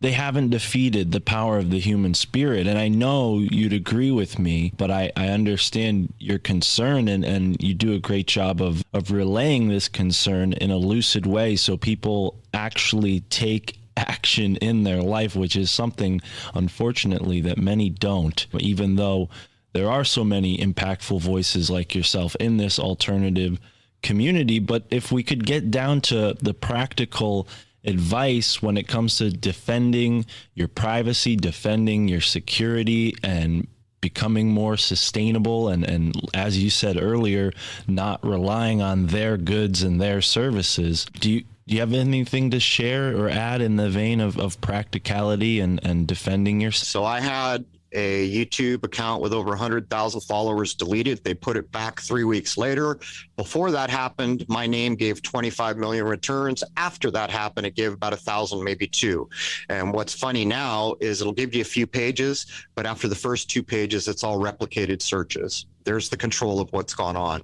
they haven't defeated the power of the human spirit. And I know you'd agree with me, but I understand your concern, and you do a great job of relaying this concern in a lucid way so people actually take action in their life, which is something, unfortunately, that many don't, even though there are so many impactful voices like yourself in this alternative community. But if we could get down to the practical advice when it comes to defending your privacy, defending your security, and becoming more sustainable, and as you said earlier, not relying on their goods and their services. Do you have anything to share or add in the vein of practicality and defending yourself? So I had a YouTube account with over 100,000 followers deleted. They put it back 3 weeks later. Before that happened, my name gave 25 million returns. After that happened, it gave about 1,000, maybe 2. And what's funny now is it'll give you a few pages, but after the first 2 pages, it's all replicated searches. There's the control of what's gone on.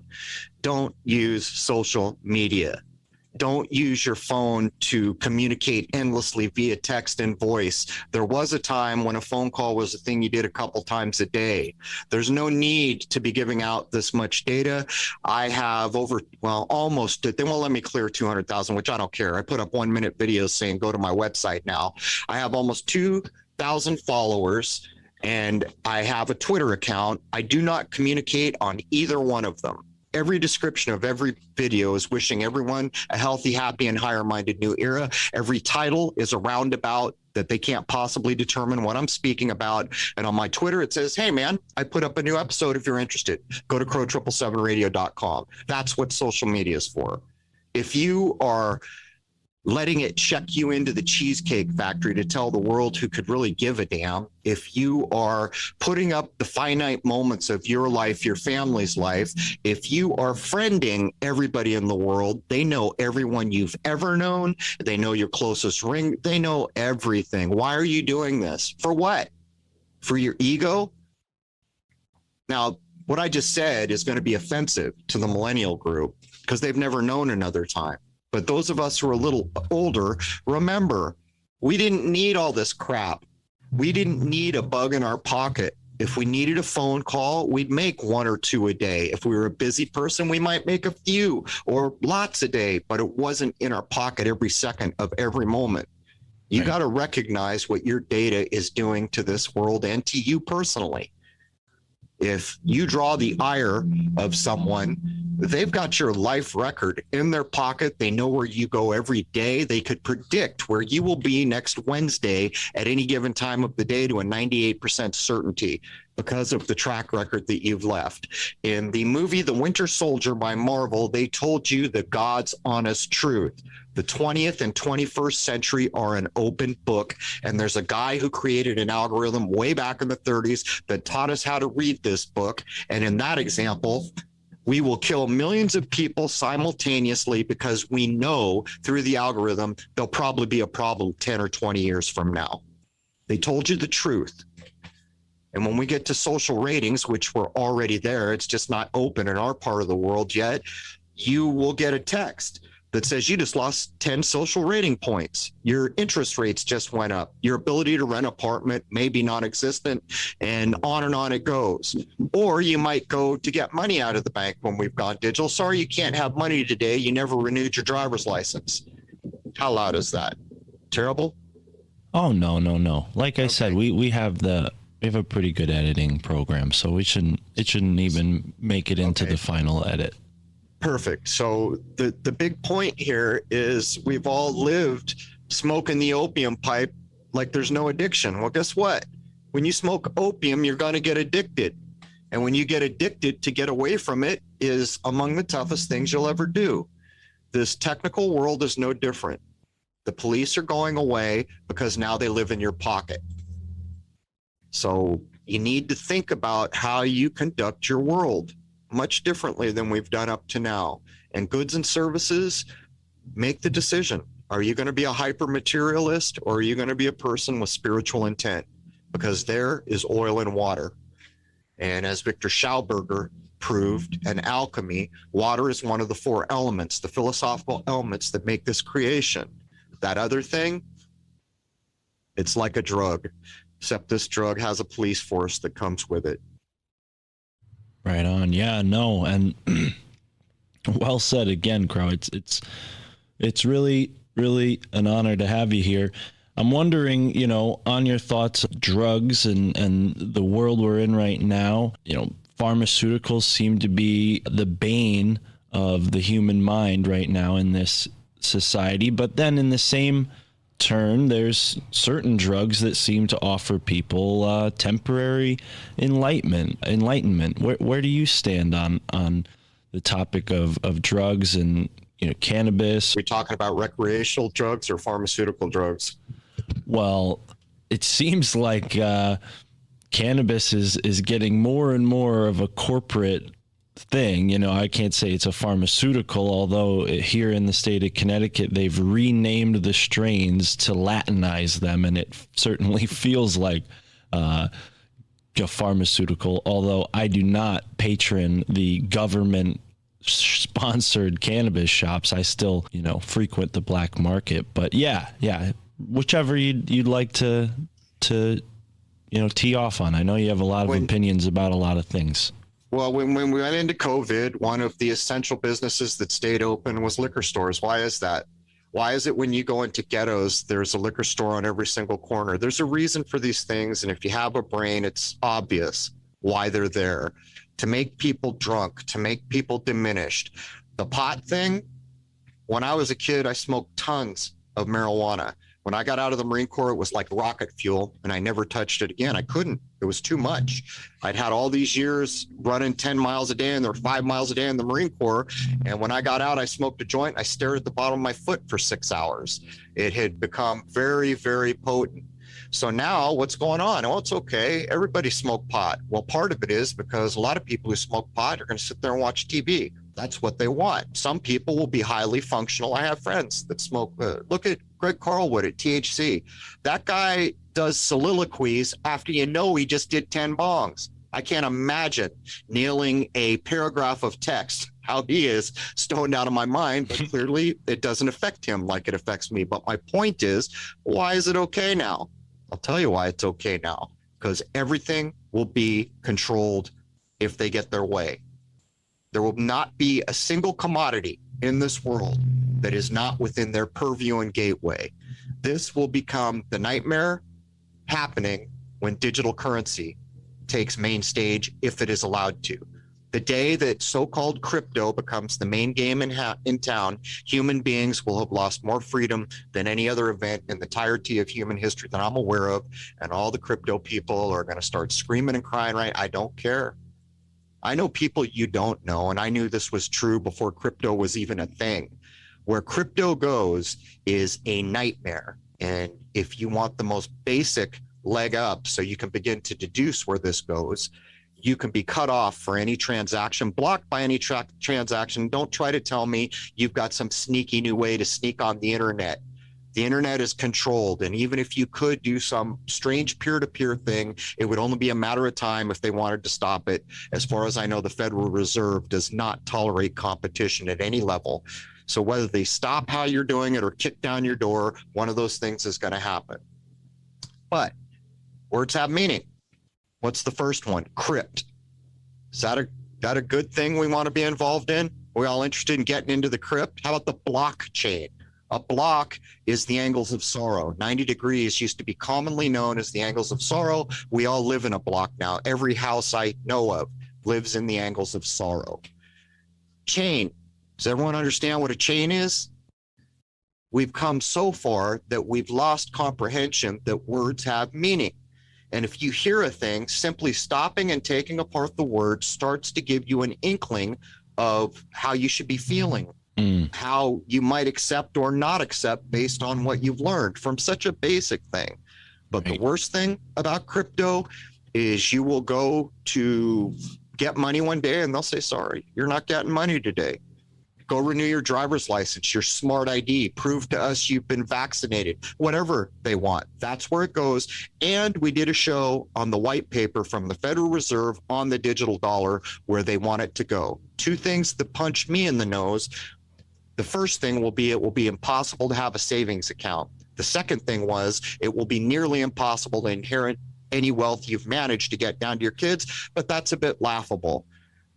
Don't use social media. Don't use your phone to communicate endlessly via text and voice. There was a time when a phone call was a thing you did a couple times a day. There's no need to be giving out this much data. I have they won't let me clear 200,000, which I don't care. I put up 1-minute videos saying, go to my website now. I have almost 2,000 followers, and I have a Twitter account. I do not communicate on either one of them. every description of every video is wishing everyone a healthy, happy, and higher-minded new era. Every title is a roundabout that they can't possibly determine what I'm speaking about. And on my Twitter, it says, hey, man, I put up a new episode if you're interested. Go to Crrow777radio.com. That's what social media is for. If you are letting it check you into the Cheesecake Factory to tell the world who could really give a damn, if you are putting up the finite moments of your life, your family's life, if you are friending everybody in the world, they know everyone you've ever known, they know your closest ring, they know everything. Why are you doing this? For what? For your ego? Now, what I just said is going to be offensive to the millennial group because they've never known another time. But those of us who are a little older, remember, we didn't need all this crap. We didn't need a bug in our pocket. If we needed a phone call, we'd make 1 or 2 a day. If we were a busy person, we might make a few or lots a day, but it wasn't in our pocket every second of every moment. You got to recognize what your data is doing to this world and to you personally. If you draw the ire of someone, they've got your life record in their pocket. They know where you go every day. They could predict where you will be next Wednesday at any given time of the day to a 98% certainty because of the track record that you've left. In the movie The Winter Soldier by Marvel, they told you the God's honest truth. The 20th and 21st century are an open book, and there's a guy who created an algorithm way back in the 30s that taught us how to read this book. And in that example, we will kill millions of people simultaneously because we know through the algorithm there'll probably be a problem 10 or 20 years from now. They told you the truth. And when we get to social ratings, which were already there, it's just not open in our part of the world yet, you will get a text that says you just lost 10 social rating points. Your interest rates just went up. Your ability to rent an apartment may be non-existent, and on it goes. Or you might go to get money out of the bank when we've gone digital. Sorry, you can't have money today. You never renewed your driver's license. How loud is that? Terrible? Oh, no. Like I said, we have a pretty good editing program, so it shouldn't even make it into the final edit. Perfect. So the big point here is we've all lived smoking the opium pipe like there's no addiction. Well, guess what? When you smoke opium, you're going to get addicted. And when you get addicted, to get away from it is among the toughest things you'll ever do. This technical world is no different. The police are going away because now they live in your pocket. So you need to think about how you conduct your world much differently than we've done up to now. And goods and services, make the decision. Are you going to be a hyper materialist, or are you going to be a person with spiritual intent? Because there is oil and water. And as Victor Schauberger proved in Alchemy, water is one of the 4 elements, the philosophical elements that make this creation. That other thing, it's like a drug, except this drug has a police force that comes with it. Right on. Yeah, no. And well said again, Crrow. It's really, really an honor to have you here. I'm wondering, on your thoughts, drugs and the world we're in right now. Pharmaceuticals seem to be the bane of the human mind right now in this society. But then in the same turn, there's certain drugs that seem to offer people temporary enlightenment. Where do you stand on the topic of drugs and cannabis? Are we talking about recreational drugs or pharmaceutical drugs? Well, it seems like cannabis is getting more and more of a corporate thing. I can't say it's a pharmaceutical, although here in the state of Connecticut, they've renamed the strains to Latinize them, and it certainly feels like a pharmaceutical, although I do not patron the government sponsored cannabis shops. I still, frequent the black market. But yeah, whichever you'd like to tee off on. I know you have a lot of opinions about a lot of things. Well, when we went into COVID, one of the essential businesses that stayed open was liquor stores. Why is that? Why is it when you go into ghettos, there's a liquor store on every single corner? There's a reason for these things. And if you have a brain, it's obvious why they're there. The to make people drunk, to make people diminished. The pot thing, when I was a kid, I smoked tons of marijuana. When I got out of the Marine Corps, it was like rocket fuel, and I never touched it again. I couldn't. It was too much. I'd had all these years running 10 miles a day, and there were 5 miles a day in the Marine Corps. And when I got out, I smoked a joint. I stared at the bottom of my foot for 6 hours. It had become very, very potent. So now what's going on? Oh, it's okay. Everybody smoked pot. Well, part of it is because a lot of people who smoke pot are going to sit there and watch TV. That's what they want. Some people will be highly functional. I have friends that smoke. Look at Greg Carlwood at THC. That guy does soliloquies after you know he just did 10 bongs. I can't imagine kneeling a paragraph of text, how he is stoned out of my mind, but clearly it doesn't affect him like it affects me. But my point is, why is it okay now? I'll tell you why it's okay now, because everything will be controlled if they get their way. There will not be a single commodity in this world that is not within their purview and gateway. This will become the nightmare happening when digital currency takes main stage, if it is allowed to. The day that so-called crypto becomes the main game in town, human beings will have lost more freedom than any other event in the entirety of human history that I'm aware of. And all the crypto people are going to start screaming and crying, right? I don't care. I know people you don't know, and I knew this was true before crypto was even a thing. Where crypto goes is a nightmare. And if you want the most basic leg up so you can begin to deduce where this goes, you can be cut off for any transaction, blocked by any transaction. Don't try to tell me you've got some sneaky new way to sneak on the internet. The internet is controlled, and even if you could do some strange peer-to-peer thing, it would only be a matter of time if they wanted to stop it. As far as I know, the Federal Reserve does not tolerate competition at any level. So whether they stop how you're doing it or kick down your door, one of those things is going to happen. But words have meaning. What's the first one? Crypt. Is that a good thing we want to be involved in? Are we all interested in getting into the crypt? How about the blockchain? A block is the angles of sorrow. 90 degrees used to be commonly known as the angles of sorrow. We all live in a block now. Every house I know of lives in the angles of sorrow. Chain. Does everyone understand what a chain is? We've come so far that we've lost comprehension that words have meaning. And if you hear a thing, simply stopping and taking apart the word starts to give you an inkling of how you should be feeling, how you might accept or not accept based on what you've learned from such a basic thing. But the worst thing about crypto is you will go to get money one day and they'll say, sorry, you're not getting money today. Go renew your driver's license, your smart ID, prove to us you've been vaccinated, whatever they want. That's where it goes. And we did a show on the white paper from the Federal Reserve on the digital dollar where they want it to go. Two things that punch me in the nose. The first thing will be, it will be impossible to have a savings account. The second thing was, it will be nearly impossible to inherit any wealth you've managed to get down to your kids, but that's a bit laughable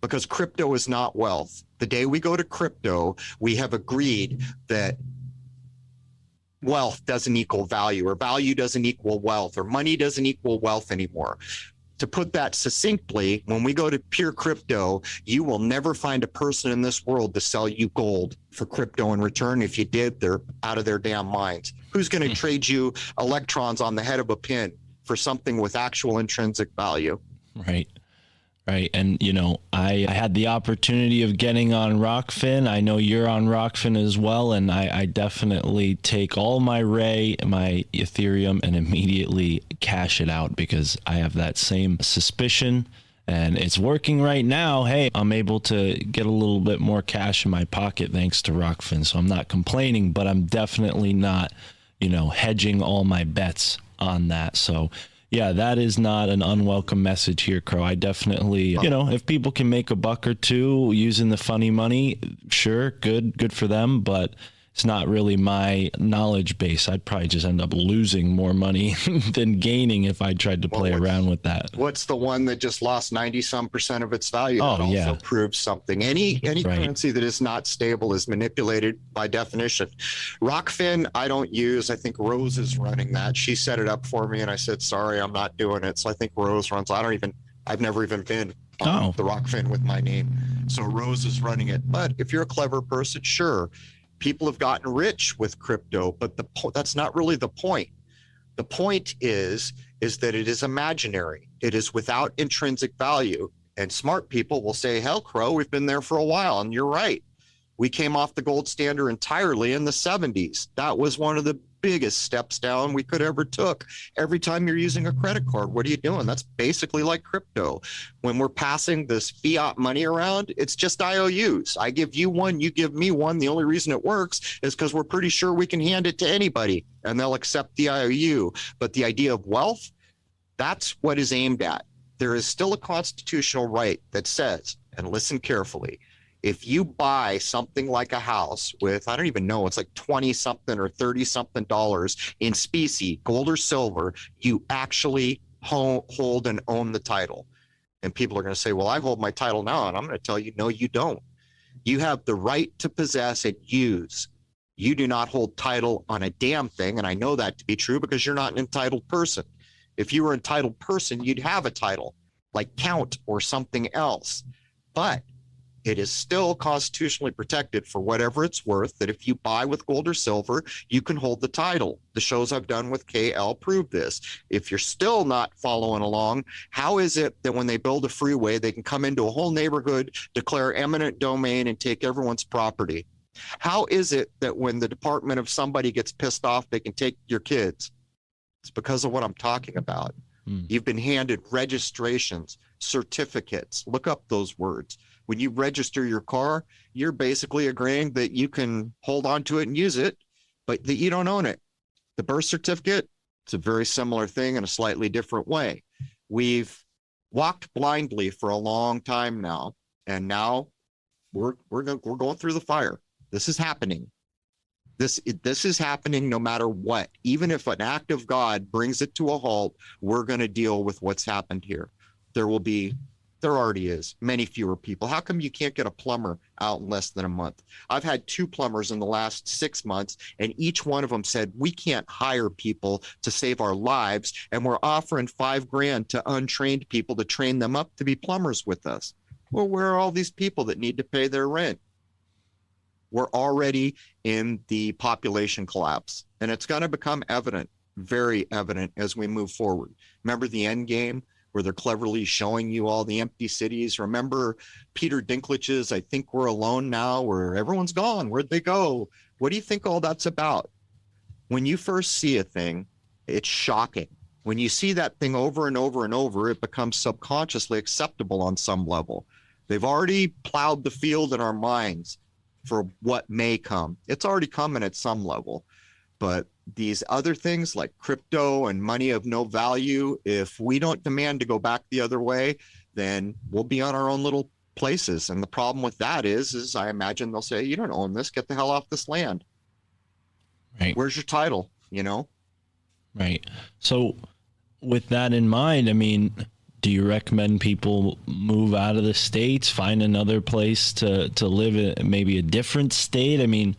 because crypto is not wealth. The day we go to crypto, we have agreed that wealth doesn't equal value, or value doesn't equal wealth, or money doesn't equal wealth anymore. To put that succinctly, when we go to pure crypto, you will never find a person in this world to sell you gold for crypto in return. If you did, they're out of their damn minds. Who's going to trade you electrons on the head of a pin for something with actual intrinsic value? Right. Right. And, you know, I had the opportunity of getting on Rockfin. I know you're on Rockfin as well. And I definitely take all my Ray, my Ethereum, and immediately cash it out because I have that same suspicion. And it's working right now. Hey, I'm able to get a little bit more cash in my pocket thanks to Rockfin. So I'm not complaining, but I'm definitely not, you know, hedging all my bets on that. So yeah, that is not an unwelcome message here, Crrow. I definitely, you know, if people can make a buck or two using the funny money, sure, good for them, but it's not really my knowledge base. I'd probably just end up losing more money than gaining if I tried to play around with that. What's the one that just lost 90-some% of its value? Oh, that yeah. also proves something. Any Right. currency that is not stable is manipulated by definition. Rockfin, I don't use. I think Rose is running that. She set it up for me, and I said, sorry, I'm not doing it. So I think Rose runs. I don't even I've never even been Oh. on the Rockfin with my name. So Rose is running it. But if you're a clever person, sure, people have gotten rich with crypto, but that's not really the point. The point is that it is imaginary. It is without intrinsic value. And smart people will say, hell, Crrow, we've been there for a while. And you're right. We came off the gold standard entirely in the 70s. That was one of the biggest steps down we could ever took. Every time you're using a credit card, what are you doing? That's basically like crypto. When we're passing this fiat money around, it's just IOUs. I give you one, you give me one. The only reason it works is because we're pretty sure we can hand it to anybody and they'll accept the IOU. But the idea of wealth, that's what is aimed at. There is still a constitutional right that says, and listen carefully, if you buy something like a house with, I don't even know, it's like 20 something or 30 something dollars in specie, gold or silver, you actually hold and own the title. And people are going to say, well, I hold my title now. And I'm going to tell you, no, you don't. You have the right to possess and use. You do not hold title on a damn thing. And I know that to be true because you're not an entitled person. If you were an entitled person, you'd have a title like count or something else. But it is still constitutionally protected for whatever it's worth, that if you buy with gold or silver, you can hold the title. The shows I've done with KL prove this. If you're still not following along, how is it that when they build a freeway, they can come into a whole neighborhood, declare eminent domain, and take everyone's property? How is it that when the department of somebody gets pissed off, they can take your kids? It's because of what I'm talking about. You've been handed registrations, certificates. Look up those words. When you register your car, you're basically agreeing that you can hold on to it and use it, but that you don't own it. The birth certificate, it's a very similar thing in a slightly different way. We've walked blindly for a long time now, and now we're going through the fire. This is happening. This is happening no matter what. Even if an act of God brings it to a halt, we're going to deal with what's happened here. There already is many fewer people. How come you can't get a plumber out in less than a month? I've had 2 plumbers in the last 6 months, and each one of them said, we can't hire people to save our lives, and we're offering $5,000 to untrained people to train them up to be plumbers with us. Well, where are all these people that need to pay their rent? We're already in the population collapse, and it's going to become evident, very evident as we move forward. Remember the end game where they're cleverly showing you all the empty cities? Remember Peter Dinklage's I Think We're Alone Now, where everyone's gone? Where'd they go? What do you think all that's about? When you first see a thing, it's shocking. When you see that thing over and over and over, it becomes subconsciously acceptable on some level. They've already plowed the field in our minds for what may come. It's already coming at some level. But these other things like crypto and money of no value, if we don't demand to go back the other way, then we'll be on our own little places. And the problem with that is I imagine they'll say, you don't own this, get the hell off this land. Right. Where's your title? Right. So with that in mind, I mean, do you recommend people move out of the States, find another place to live in, maybe a different state? I mean,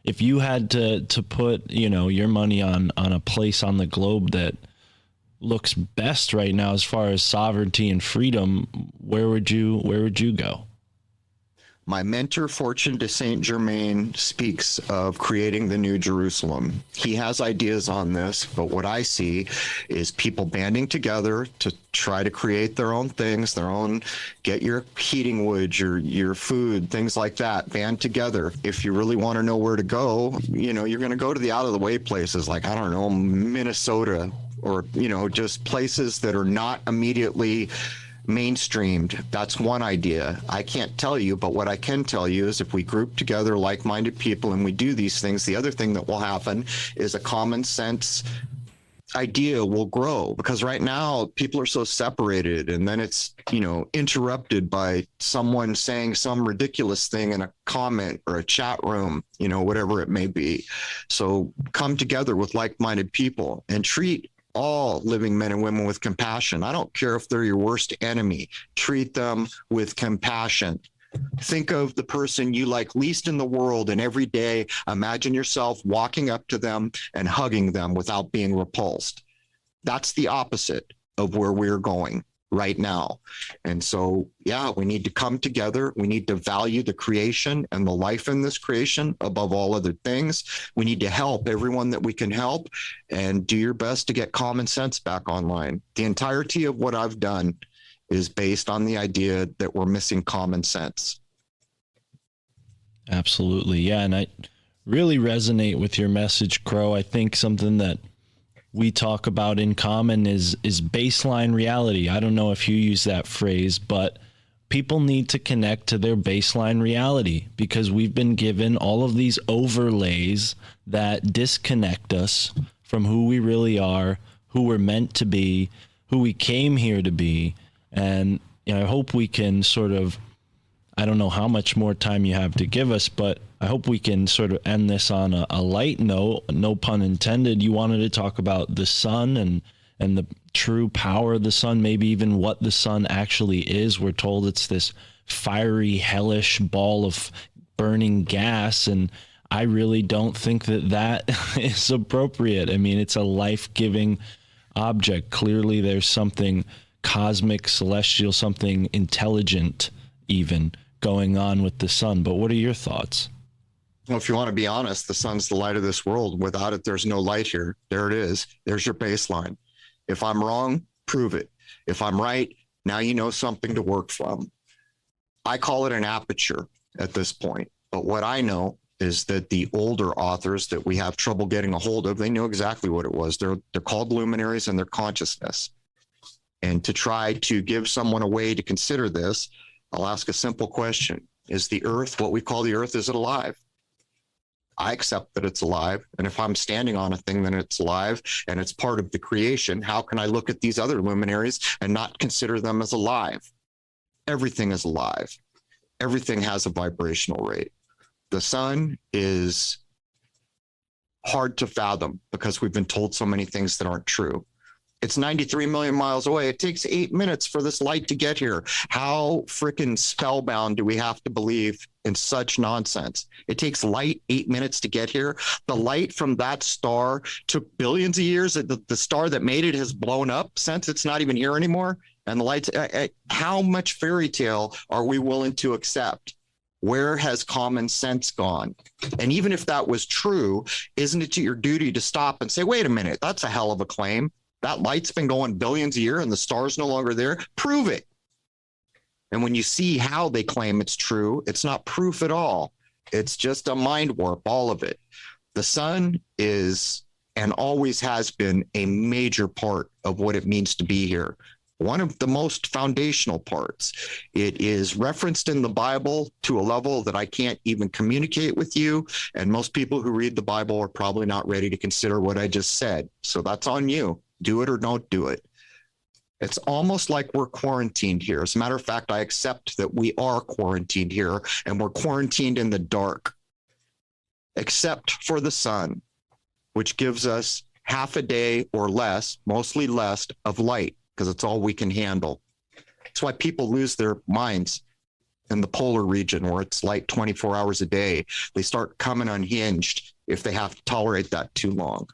if you had to put, your money on a place on the globe that looks best right now as far as sovereignty and freedom, where would you go? My mentor, Fortune de Saint Germain, speaks of creating the New Jerusalem. He has ideas on this, but what I see is people banding together to try to create their own things, get your heating wood, your food, things like that, band together. If you really want to know where to go, you're going to go to the out of the way places like, I don't know, Minnesota, or, just places that are not immediately mainstreamed. That's one idea. I can't tell you, but what I can tell you is if we group together like-minded people and we do these things, the other thing that will happen is a common sense idea will grow, because right now people are so separated, and then it's interrupted by someone saying some ridiculous thing in a comment or a chat room, whatever it may be. So come together with like-minded people and treat all living men and women with compassion. I don't care if they're your worst enemy. Treat them with compassion. Think of the person you like least in the world, and every day imagine yourself walking up to them and hugging them without being repulsed. That's the opposite of where we're going. right now. And so, yeah, we need to come together. We need to value the creation and the life in this creation above all other things. We need to help everyone that we can help, and do your best to get common sense back online. The entirety of what I've done is based on the idea that we're missing common sense. Absolutely. Yeah. And I really resonate with your message, Crrow. I think something that we talk about in common is baseline reality. I don't know if you use that phrase, but people need to connect to their baseline reality, because we've been given all of these overlays that disconnect us from who we really are, who we're meant to be, who we came here to be. And I hope we can sort of, I don't know how much more time you have to give us, but I hope we can sort of end this on a light note, no pun intended. You wanted to talk about the sun and the true power of the sun, maybe even what the sun actually is. We're told it's this fiery, hellish ball of burning gas, and I really don't think that is appropriate. I mean, it's a life-giving object. Clearly, there's something cosmic, celestial, something intelligent even going on with the sun. But what are your thoughts? Well, if you want to be honest, the sun's the light of this world. Without it, there's no light here. There it is. There's your baseline. If I'm wrong, prove it. If I'm right, now you know something to work from. I call it an aperture at this point. But what I know is that the older authors that we have trouble getting a hold of, they knew exactly what it was. They're called luminaries in their consciousness. And to try to give someone a way to consider this, I'll ask a simple question. Is the earth, what we call the earth, is it alive? I accept that it's alive. And if I'm standing on a thing, then it's alive and it's part of the creation. How can I look at these other luminaries and not consider them as alive? Everything is alive. Everything has a vibrational rate. The sun is hard to fathom because we've been told so many things that aren't true. It's 93 million miles away. It takes 8 minutes for this light to get here. How freaking spellbound do we have to believe in such nonsense? It takes light 8 minutes to get here. The light from that star took billions of years. The star that made it has blown up since it's not even here anymore. And the lights, how much fairy tale are we willing to accept? Where has common sense gone? And even if that was true, isn't it your duty to stop and say, wait a minute, that's a hell of a claim. That light's been going billions a year and the star's no longer there. Prove it. And when you see how they claim it's true, it's not proof at all. It's just a mind warp, all of it. The sun is and always has been a major part of what it means to be here. One of the most foundational parts. It is referenced in the Bible to a level that I can't even communicate with you. And most people who read the Bible are probably not ready to consider what I just said. So that's on you. Do it or don't do it. It's almost like we're quarantined here. As a matter of fact, I accept that we are quarantined here and we're quarantined in the dark, except for the sun, which gives us half a day or less, mostly less, of light, because it's all we can handle. That's why people lose their minds in the polar region where it's light 24 hours a day. They start coming unhinged if they have to tolerate that too long.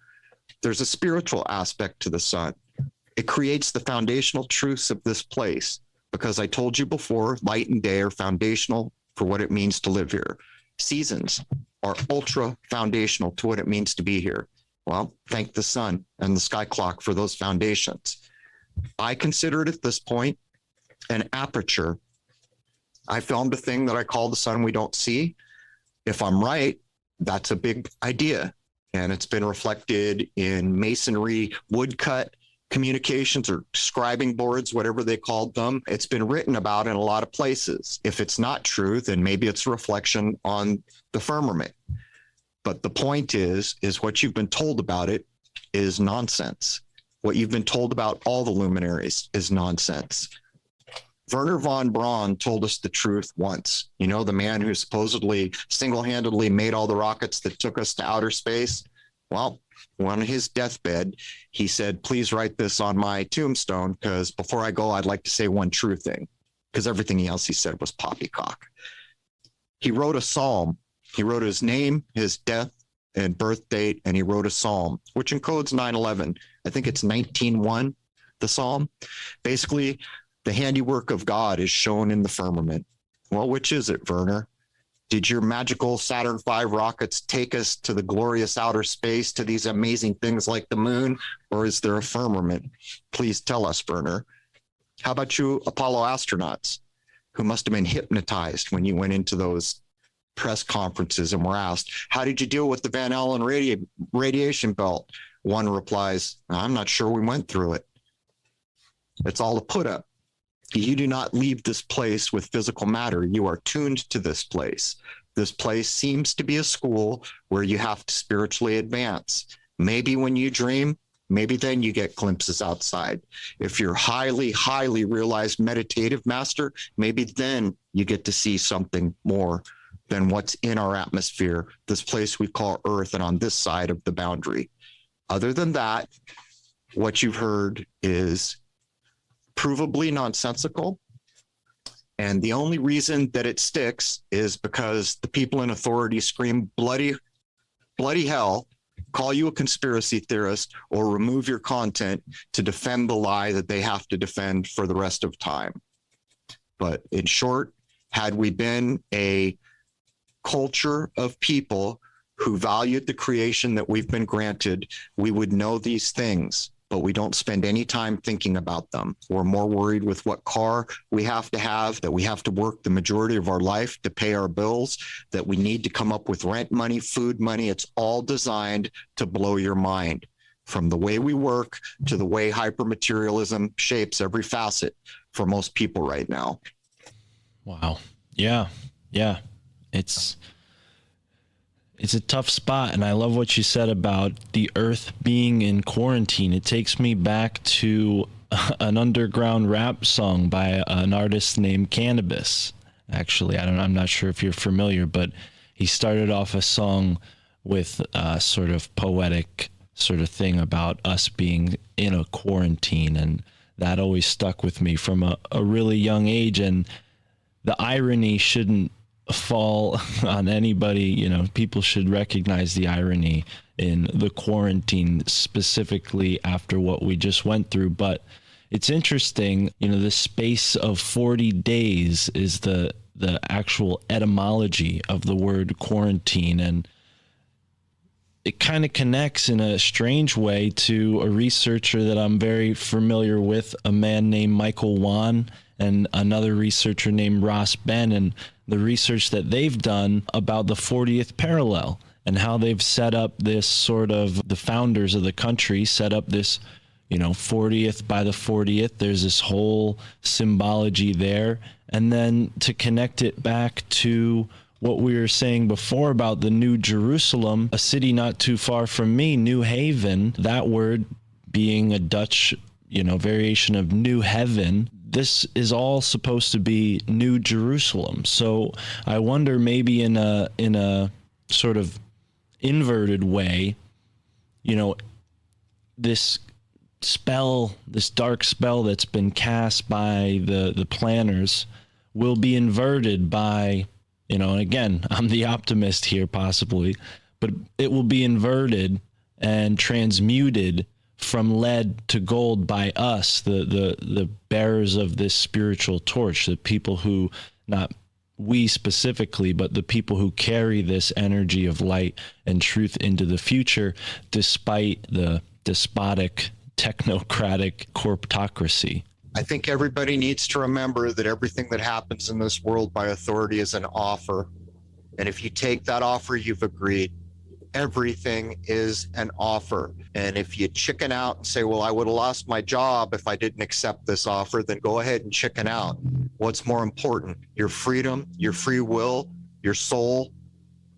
There's a spiritual aspect to the sun. It creates the foundational truths of this place, because I told you before, light and day are foundational for what it means to live here. Seasons are ultra foundational to what it means to be here. Well, thank the sun and the sky clock for those foundations. I consider it at this point an aperture. I filmed a thing that I call the sun we don't see. If I'm right, that's a big idea. And it's been reflected in masonry, woodcut communications or scribing boards, whatever they called them. It's been written about in a lot of places. If it's not true, then maybe it's a reflection on the firmament. But the point is what you've been told about it is nonsense. What you've been told about all the luminaries is nonsense. Werner von Braun told us the truth once. You know, the man who supposedly single-handedly made all the rockets that took us to outer space. Well, on his deathbed, he said, please write this on my tombstone, because before I go, I'd like to say one true thing, because everything else he said was poppycock. He wrote a psalm. He wrote his name, his death, and birth date, and he wrote a psalm, which encodes 9/11. I think it's 19:1, the psalm. Basically, The handiwork of God is shown in the firmament. Well, which is it, Werner? Did your magical Saturn V rockets take us to the glorious outer space, to these amazing things like the moon, or is there a firmament? Please tell us, Werner. How about you Apollo astronauts who must have been hypnotized when you went into those press conferences and were asked, how did you deal with the Van Allen radiation belt? One replies, I'm not sure we went through it. It's all a put up. You do not leave this place with physical matter. You are tuned to this place. This place seems to be a school where you have to spiritually advance. Maybe when you dream, maybe then you get glimpses outside. If you're highly, highly realized meditative master, maybe then you get to see something more than what's in our atmosphere, this place we call Earth, and on this side of the boundary. Other than that, what you've heard is provably nonsensical. And the only reason that it sticks is because the people in authority scream bloody hell, call you a conspiracy theorist, or remove your content to defend the lie that they have to defend for the rest of time. But in short, had we been a culture of people who valued the creation that we've been granted, we would know these things, but we don't spend any time thinking about them. We're more worried with what car we have to have, that we have to work the majority of our life to pay our bills, that we need to come up with rent money, food money. It's all designed to blow your mind, from the way we work to the way hypermaterialism shapes every facet for most people right now. Wow. Yeah. It's a tough spot, and I love what you said about the Earth being in quarantine. It takes me back to an underground rap song by an artist named Cannabis. Actually, I'm not sure if you're familiar, but he started off a song with a sort of poetic sort of thing about us being in a quarantine, and that always stuck with me from a really young age. And the irony shouldn't fall on anybody. You know, people should recognize the irony in the quarantine, specifically after what we just went through. But it's interesting, you know, the space of 40 days is the actual etymology of the word quarantine, and it kind of connects in a strange way to a researcher that I'm very familiar with, a man named Michael Wan, and another researcher named Ross Ben, and the research that they've done about the 40th parallel and how they've set up this sort of, the founders of the country set up this, you know, 40th by the 40th. There's this whole symbology there. And then to connect it back to what we were saying before about the New Jerusalem, a city not too far from me, New Haven, that word being a Dutch, you know, variation of New Heaven. This is all supposed to be New Jerusalem. So I wonder, maybe in a sort of inverted way, you know, this spell, this dark spell that's been cast by the planners will be inverted by, you know, and again, I'm the optimist here possibly, but it will be inverted and transmuted from lead to gold by us, the bearers of this spiritual torch, the people who, not we specifically, but the people who carry this energy of light and truth into the future, despite the despotic, technocratic corptocracy. I think everybody needs to remember that everything that happens in this world by authority is an offer. And if you take that offer, you've agreed. Everything is an offer. And if you chicken out and say, well, I would have lost my job if I didn't accept this offer, then go ahead and chicken out. What's more important? Your freedom, your free will, your soul,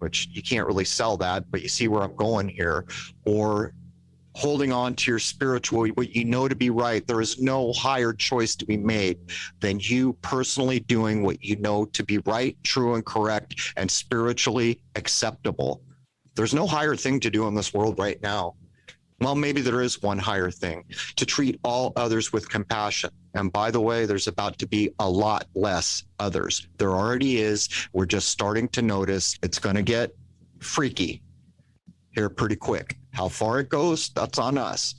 which you can't really sell that, but you see where I'm going here, or holding on to your spiritual, what you know to be right. There is no higher choice to be made than you personally doing what you know to be right, true, and correct, and spiritually acceptable. There's no higher thing to do in this world right now. Well, maybe there is one higher thing: to treat all others with compassion. And by the way, there's about to be a lot less others. There already is. We're just starting to notice. It's going to get freaky here pretty quick. How far it goes, that's on us.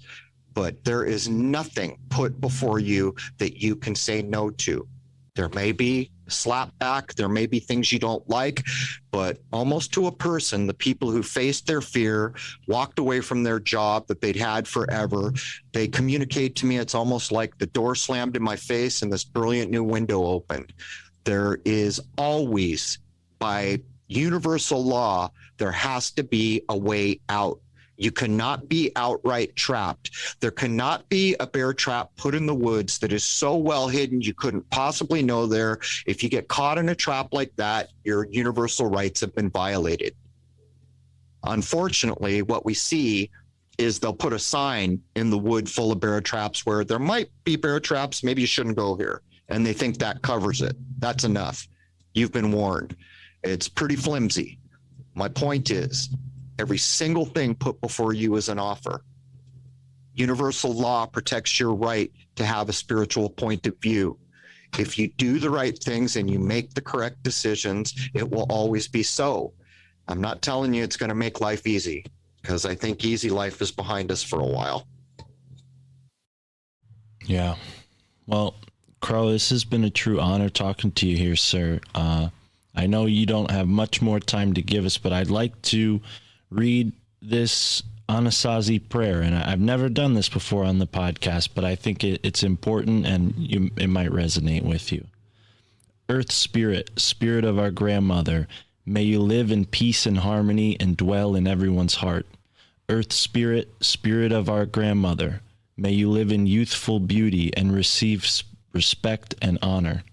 but there is nothing put before you that you can say no to. There may be slapback, there may be things you don't like, but almost to a person, the people who faced their fear, walked away from their job that they'd had forever, they communicate to me, it's almost like the door slammed in my face and this brilliant new window opened. There is always, by universal law, there has to be a way out. You cannot be outright trapped. There cannot be a bear trap put in the woods that is so well hidden you couldn't possibly know there. If you get caught in a trap like that, your universal rights have been violated. Unfortunately, what we see is they'll put a sign in the wood full of bear traps where there might be bear traps, maybe you shouldn't go here. And they think that covers it. That's enough. You've been warned. It's pretty flimsy. My point is, every single thing put before you is an offer. Universal law protects your right to have a spiritual point of view. If you do the right things and you make the correct decisions, it will always be so. I'm not telling you it's going to make life easy, because I think easy life is behind us for a while. Yeah. Well, Crrow, this has been a true honor talking to you here, sir. I know you don't have much more time to give us, but I'd like to read this Anasazi prayer, and I've never done this before on the podcast, but I think it's important and it might resonate with you. Earth Spirit, Spirit of our grandmother, may you live in peace and harmony and dwell in everyone's heart. Earth Spirit, Spirit of our grandmother, may you live in youthful beauty and receive respect and honor.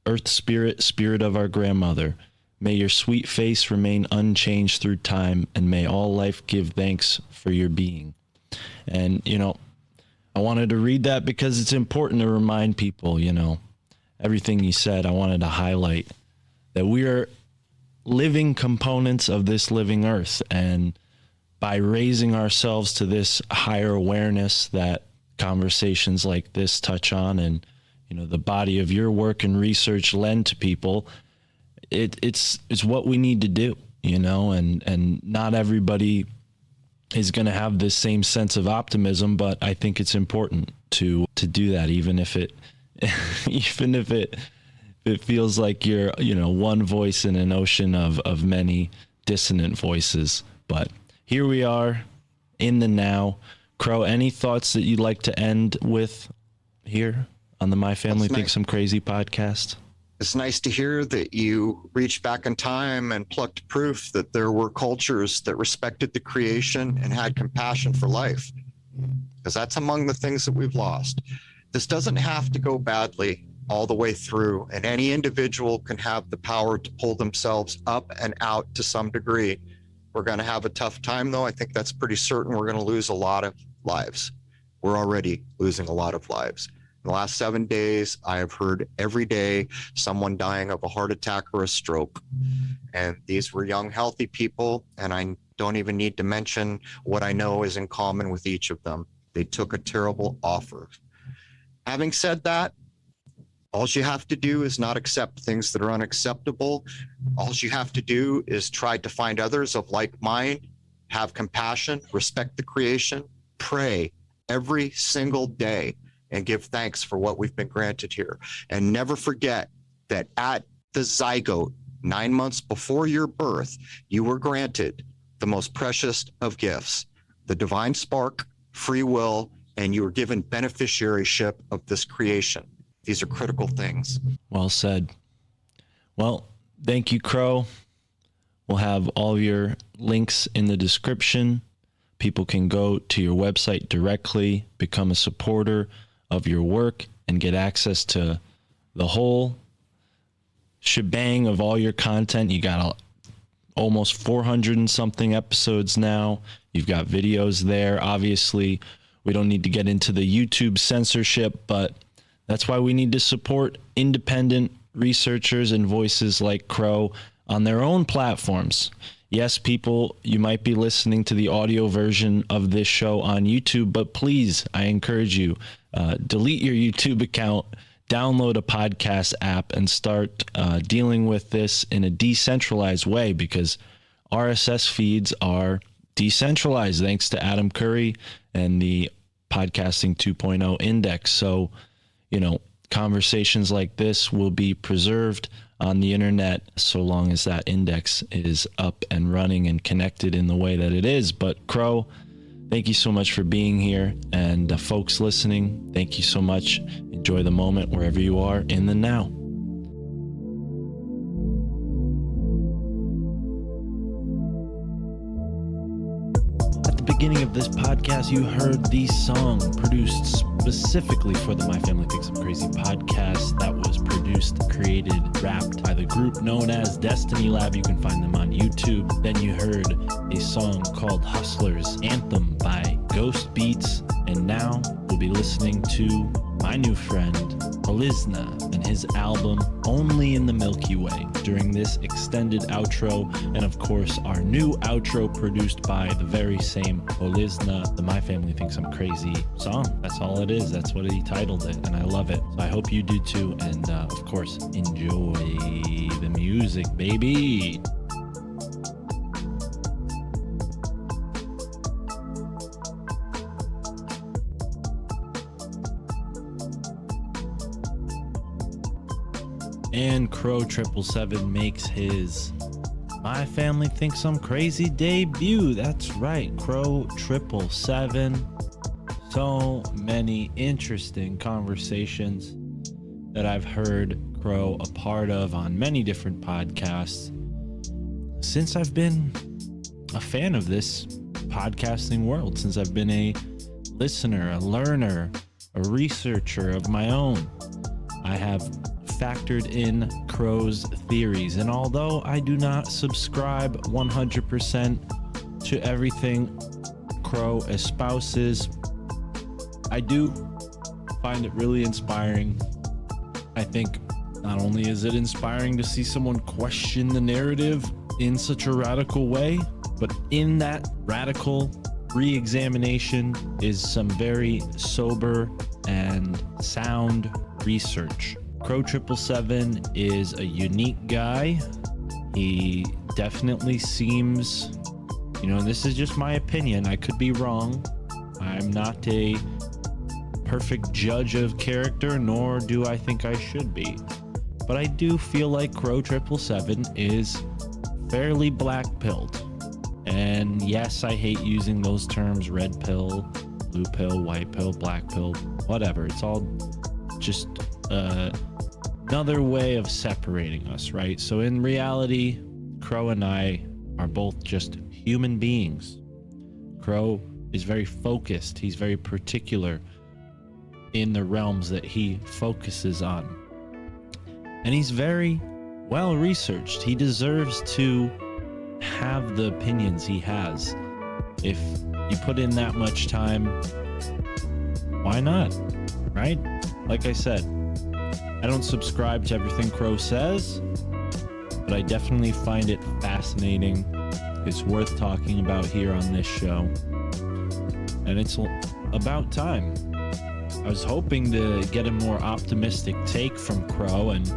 Earth Spirit, Spirit of our grandmother, may your sweet face remain unchanged through time, and may all life give thanks for your being. And, I wanted to read that because it's important to remind people, everything you said, I wanted to highlight that we are living components of this living earth. And by raising ourselves to this higher awareness that conversations like this touch on, and, the body of your work and research lend to people, it's what we need to do, and not everybody is going to have this same sense of optimism, but I think it's important to do that, even if it feels like you're, one voice in an ocean of many dissonant voices. But here we are in the now. Crrow, any thoughts that you'd like to end with here on the My Family Thinks I'm Crazy podcast? It's nice to hear that you reached back in time and plucked proof that there were cultures that respected the creation and had compassion for life, because that's among the things that we've lost. This doesn't have to go badly all the way through, and any individual can have the power to pull themselves up and out to some degree. We're going to have a tough time, though. I think that's pretty certain. We're going to lose a lot of lives. We're already losing a lot of lives. In the last 7 days, I have heard every day someone dying of a heart attack or a stroke. And these were young, healthy people, and I don't even need to mention what I know is in common with each of them. They took a terrible offer. Having said that, all you have to do is not accept things that are unacceptable. All you have to do is try to find others of like mind, have compassion, respect the creation, pray every single day, and give thanks for what we've been granted here. And never forget that at the zygote, 9 months before your birth, you were granted the most precious of gifts, the divine spark, free will, and you were given beneficiaryship of this creation. These are critical things. Well said. Well, thank you, Crrow. We'll have all of your links in the description. People can go to your website directly, become a supporter of your work, and get access to the whole shebang of all your content. You got almost 400 and something episodes now. You've got videos there. Obviously, we don't need to get into the YouTube censorship, but that's why we need to support independent researchers and voices like Crrow on their own platforms. Yes, people, you might be listening to the audio version of this show on YouTube, but please, I encourage you, delete your YouTube account, download a podcast app, and start dealing with this in a decentralized way, because RSS feeds are decentralized thanks to Adam Curry and the podcasting 2.0 index. So, you know, conversations like this will be preserved on the internet so long as that index is up and running and connected in the way that it is. But Crrow, thank you so much for being here. And folks listening, thank you so much. Enjoy the moment wherever you are in the now. Beginning of this podcast, you heard the song produced specifically for the My Family Thinks I'm Crazy podcast that was produced, created, rapped by the group known as Destiny Lab. You can find them on YouTube. Then you heard a song called Hustlers Anthem by Ghost Beats. And now we'll be listening to my new friend, Polizna, and his album Only in the Milky Way during this extended outro. And of course, our new outro produced by the very same Polizna, the My Family Thinks I'm Crazy song. That's all it is. That's what he titled it. And I love it. So I hope you do too. And of course, enjoy the music, baby. And Crrow777 makes his My Family Thinks I'm Crazy debut. That's right, Crrow777. So many interesting conversations that I've heard Crrow a part of on many different podcasts since I've been a fan of this podcasting world, since I've been a listener, a learner, a researcher of my own. I have factored in Crrow's theories, and although I do not subscribe 100% to everything Crrow espouses, I do find it really inspiring. I think not only is it inspiring to see someone question the narrative in such a radical way, but in that radical re-examination is some very sober and sound research. Crrow777 is a unique guy. He definitely seems, you know, this is just my opinion. I could be wrong. I'm not a perfect judge of character, nor do I think I should be. But I do feel like Crrow777 is fairly black-pilled. And yes, I hate using those terms: red pill, blue pill, white pill, black pill, whatever. It's all just another way of separating us, right? So in reality, Crrow and I are both just human beings. Crrow is very focused. He's very particular in the realms that he focuses on. And he's very well researched. He deserves to have the opinions he has. If you put in that much time, why not? Right? Like I said, I don't subscribe to everything Crrow says, but I definitely find it fascinating. It's worth talking about here on this show. And it's about time. I was hoping to get a more optimistic take from Crrow, and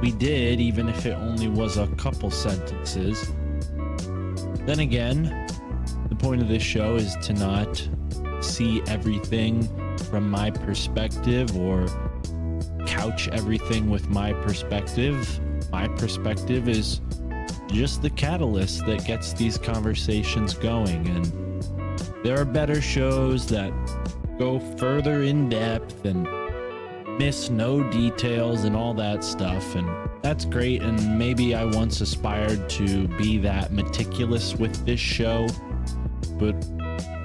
we did, even if it only was a couple sentences. Then again, the point of this show is to not see everything from my perspective or couch everything with my perspective. My perspective is just the catalyst that gets these conversations going, and there are better shows that go further in depth and miss no details and all that stuff, and that's great. And maybe I once aspired to be that meticulous with this show, but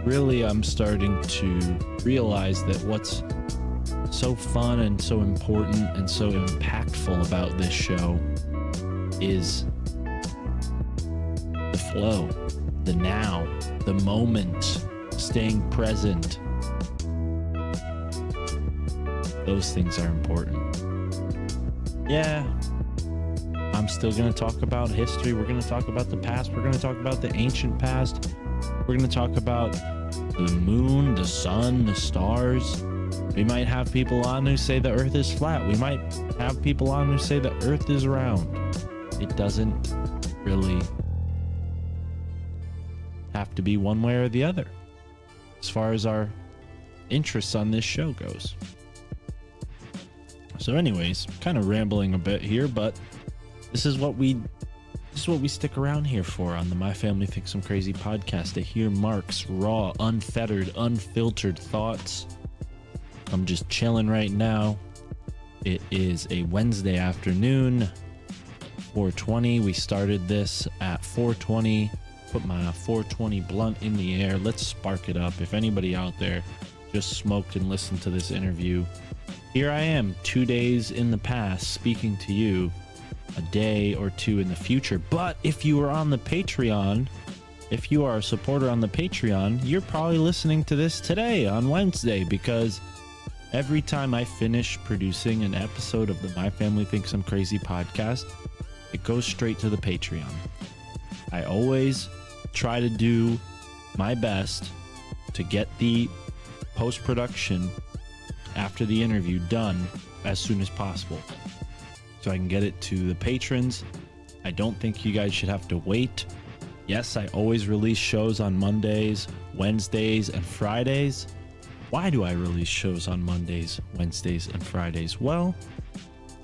really I'm starting to realize that what's so fun and so important and so impactful about this show is the flow, the now, the moment, staying present. Those things are important. Yeah, I'm still going to talk about history. We're going to talk about the past. We're going to talk about the ancient past. We're going to talk about the moon, the sun, the stars. We might have people on who say the earth is flat. We might have people on who say the earth is round. It doesn't really have to be one way or the other. As far as our interests on this show goes. So anyways, kind of rambling a bit here, but this is what we stick around here for on the My Family Thinks I'm Crazy podcast, to hear Mark's raw, unfettered, unfiltered thoughts. I'm just chilling right now. It is a Wednesday afternoon, 4:20. We started this at 4:20. Put my 420 blunt in the air. Let's spark it up. If anybody out there just smoked and listened to this interview, here I am 2 days in the past speaking to you a day or two in the future. But if you are on the Patreon, if you are a supporter on the Patreon, you're probably listening to this today on Wednesday, because every time I finish producing an episode of the My Family Thinks I'm Crazy podcast, it goes straight to the Patreon. I always try to do my best to get the post-production after the interview done as soon as possible, so I can get it to the patrons. I don't think you guys should have to wait. Yes, I always release shows on Mondays, Wednesdays, and Fridays. Why do I release shows on Mondays, Wednesdays, and Fridays? Well,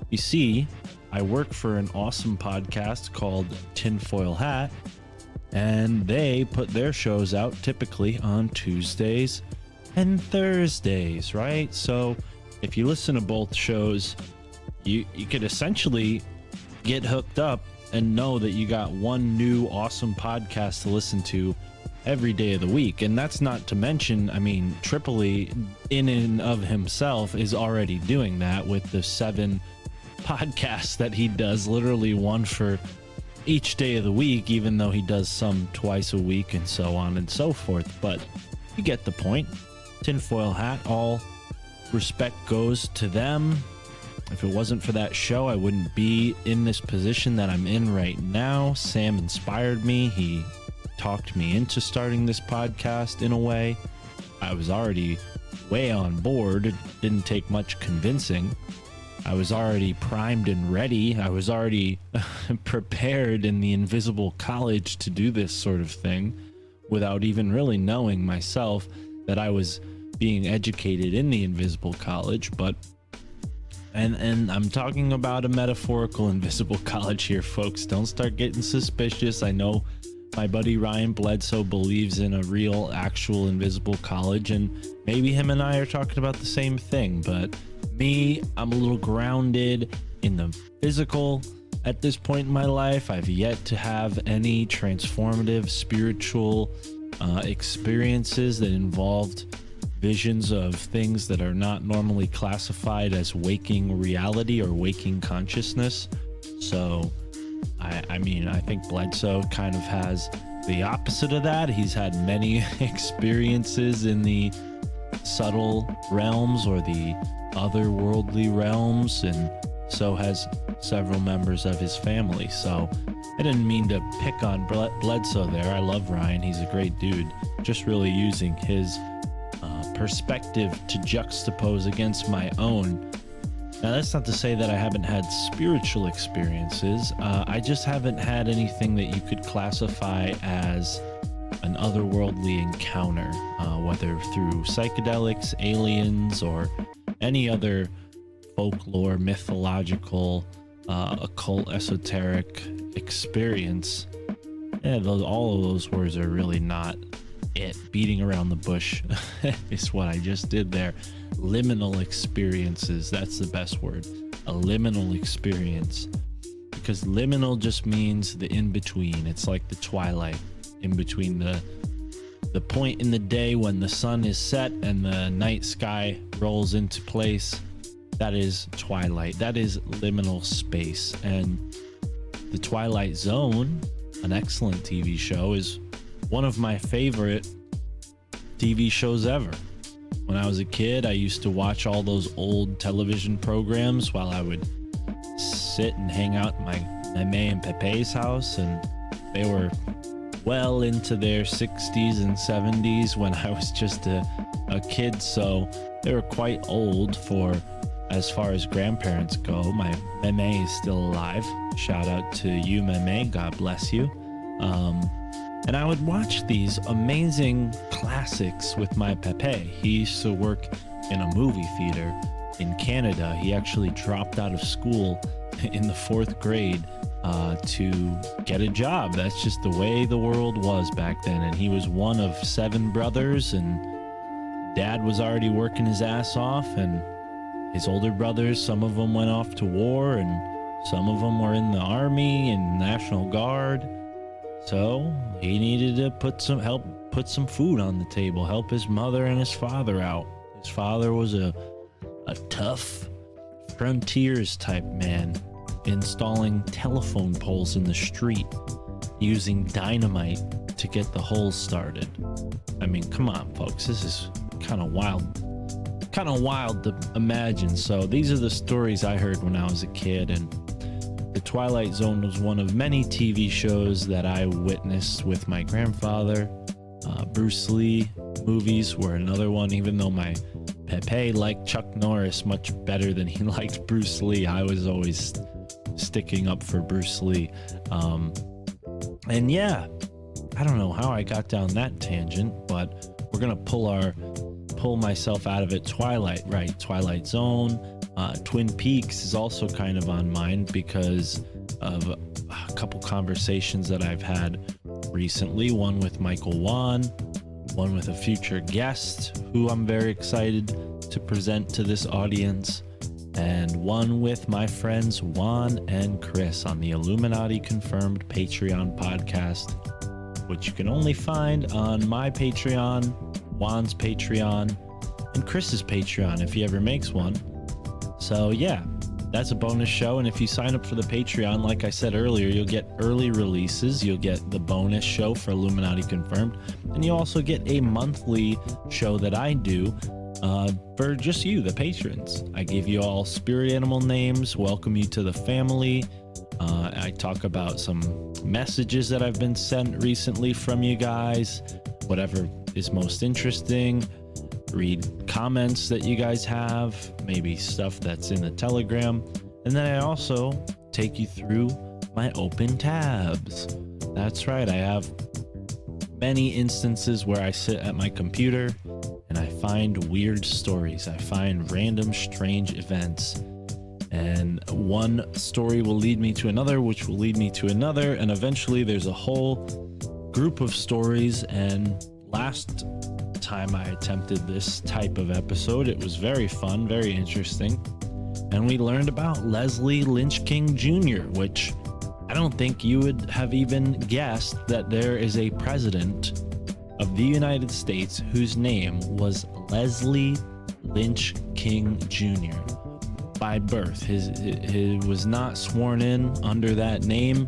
you see, I work for an awesome podcast called Tinfoil Hat, and they put their shows out typically on Tuesdays and Thursdays, right? So if you listen to both shows, you could essentially get hooked up and know that you got one new awesome podcast to listen to every day of the week. And that's not to mention, I mean, Tripoli in and of himself is already doing that with the 7 podcasts that he does, literally one for each day of the week, even though he does some twice a week and so on and so forth. But you get the point. Tinfoil Hat, all respect goes to them. If it wasn't for that show, I wouldn't be in this position that I'm in right now. Sam inspired me. He talked me into starting this podcast in a way. I was already way on board. It didn't take much convincing. I was already primed and ready. I was already prepared in the invisible college to do this sort of thing without even really knowing myself that I was being educated in the invisible college. But and I'm talking about a metaphorical invisible college here, folks. Don't start getting suspicious. I know my buddy Ryan Bledsoe believes in a real, actual invisible college, and maybe him and I are talking about the same thing. But me, I'm a little grounded in the physical at this point in my life. I've yet to have any transformative spiritual experiences that involved visions of things that are not normally classified as waking reality or waking consciousness. So I mean, I think Bledsoe kind of has the opposite of that. He's had many experiences in the subtle realms or the otherworldly realms, and so has several members of his family. So I didn't mean to pick on Bledsoe there. I love Ryan. He's a great dude. Just really using his perspective to juxtapose against my own. Now, that's not to say that I haven't had spiritual experiences. I just haven't had anything that you could classify as an otherworldly encounter, whether through psychedelics, aliens, or any other folklore, mythological, occult, esoteric experience. Yeah, all of those words are really not it. Beating around the bush is what I just did there. Liminal experiences, that's the best word. A liminal experience, because liminal just means the in-between. It's like the twilight, in between the point in the day when the sun is set and the night sky rolls into place. That is twilight. That is liminal space. And The Twilight Zone, an excellent TV show, is one of my favorite TV shows ever. When I was a kid, I used to watch all those old television programs while I would sit and hang out in my May and Pepe's house, and they were well into their 60s and 70s when I was just a kid, so they were quite old for as far as grandparents go. My Meme is still alive. Shout out to you, Meme. God bless you. And I would watch these amazing classics with my Pepe. He used to work in a movie theater in Canada. He actually dropped out of school in the 4th grade to get a job. That's just the way the world was back then. And he was one of 7 brothers, and dad was already working his ass off, and his older brothers, some of them went off to war, and some of them were in the army and National Guard. So he needed to put some food on the table, help his mother and his father out. His father was a tough frontiers type man, installing telephone poles in the street, using dynamite to get the holes started. I mean, come on, folks, this is kind of wild to imagine. So these are the stories I heard when I was a kid, and The Twilight Zone was one of many TV shows that I witnessed with my grandfather. Bruce Lee movies were another one, even though my Pepe liked Chuck Norris much better than he liked Bruce Lee. I was always sticking up for Bruce Lee. And yeah, I don't know how I got down that tangent, but we're gonna pull myself out of it. Twilight Zone. Twin Peaks is also kind of on mine because of a couple conversations that I've had recently. One with Michael Wan, one with a future guest who I'm very excited to present to this audience, and one with my friends Juan and Chris on the Illuminati Confirmed Patreon podcast, which you can only find on my Patreon, Juan's Patreon, and Chris's Patreon if he ever makes one. So yeah, that's a bonus show. And if you sign up for the Patreon, like I said earlier, you'll get early releases. You'll get the bonus show for Illuminati Confirmed. And you also get a monthly show that I do for just you, the patrons. I give you all spirit animal names, welcome you to the family. I talk about some messages that I've been sent recently from you guys, whatever is most interesting. Read comments that you guys have, maybe stuff that's in the Telegram, and then I also take you through my open tabs. That's right, I have many instances where I sit at my computer and I find weird stories. I find random strange events, and one story will lead me to another, which will lead me to another, and eventually there's a whole group of stories. And last time I attempted this type of episode, it was very fun, very interesting, and we learned about Leslie Lynch King Jr., which I don't think you would have even guessed that there is a president of the United States whose name was Leslie Lynch King Jr. by birth. He was not sworn in under that name.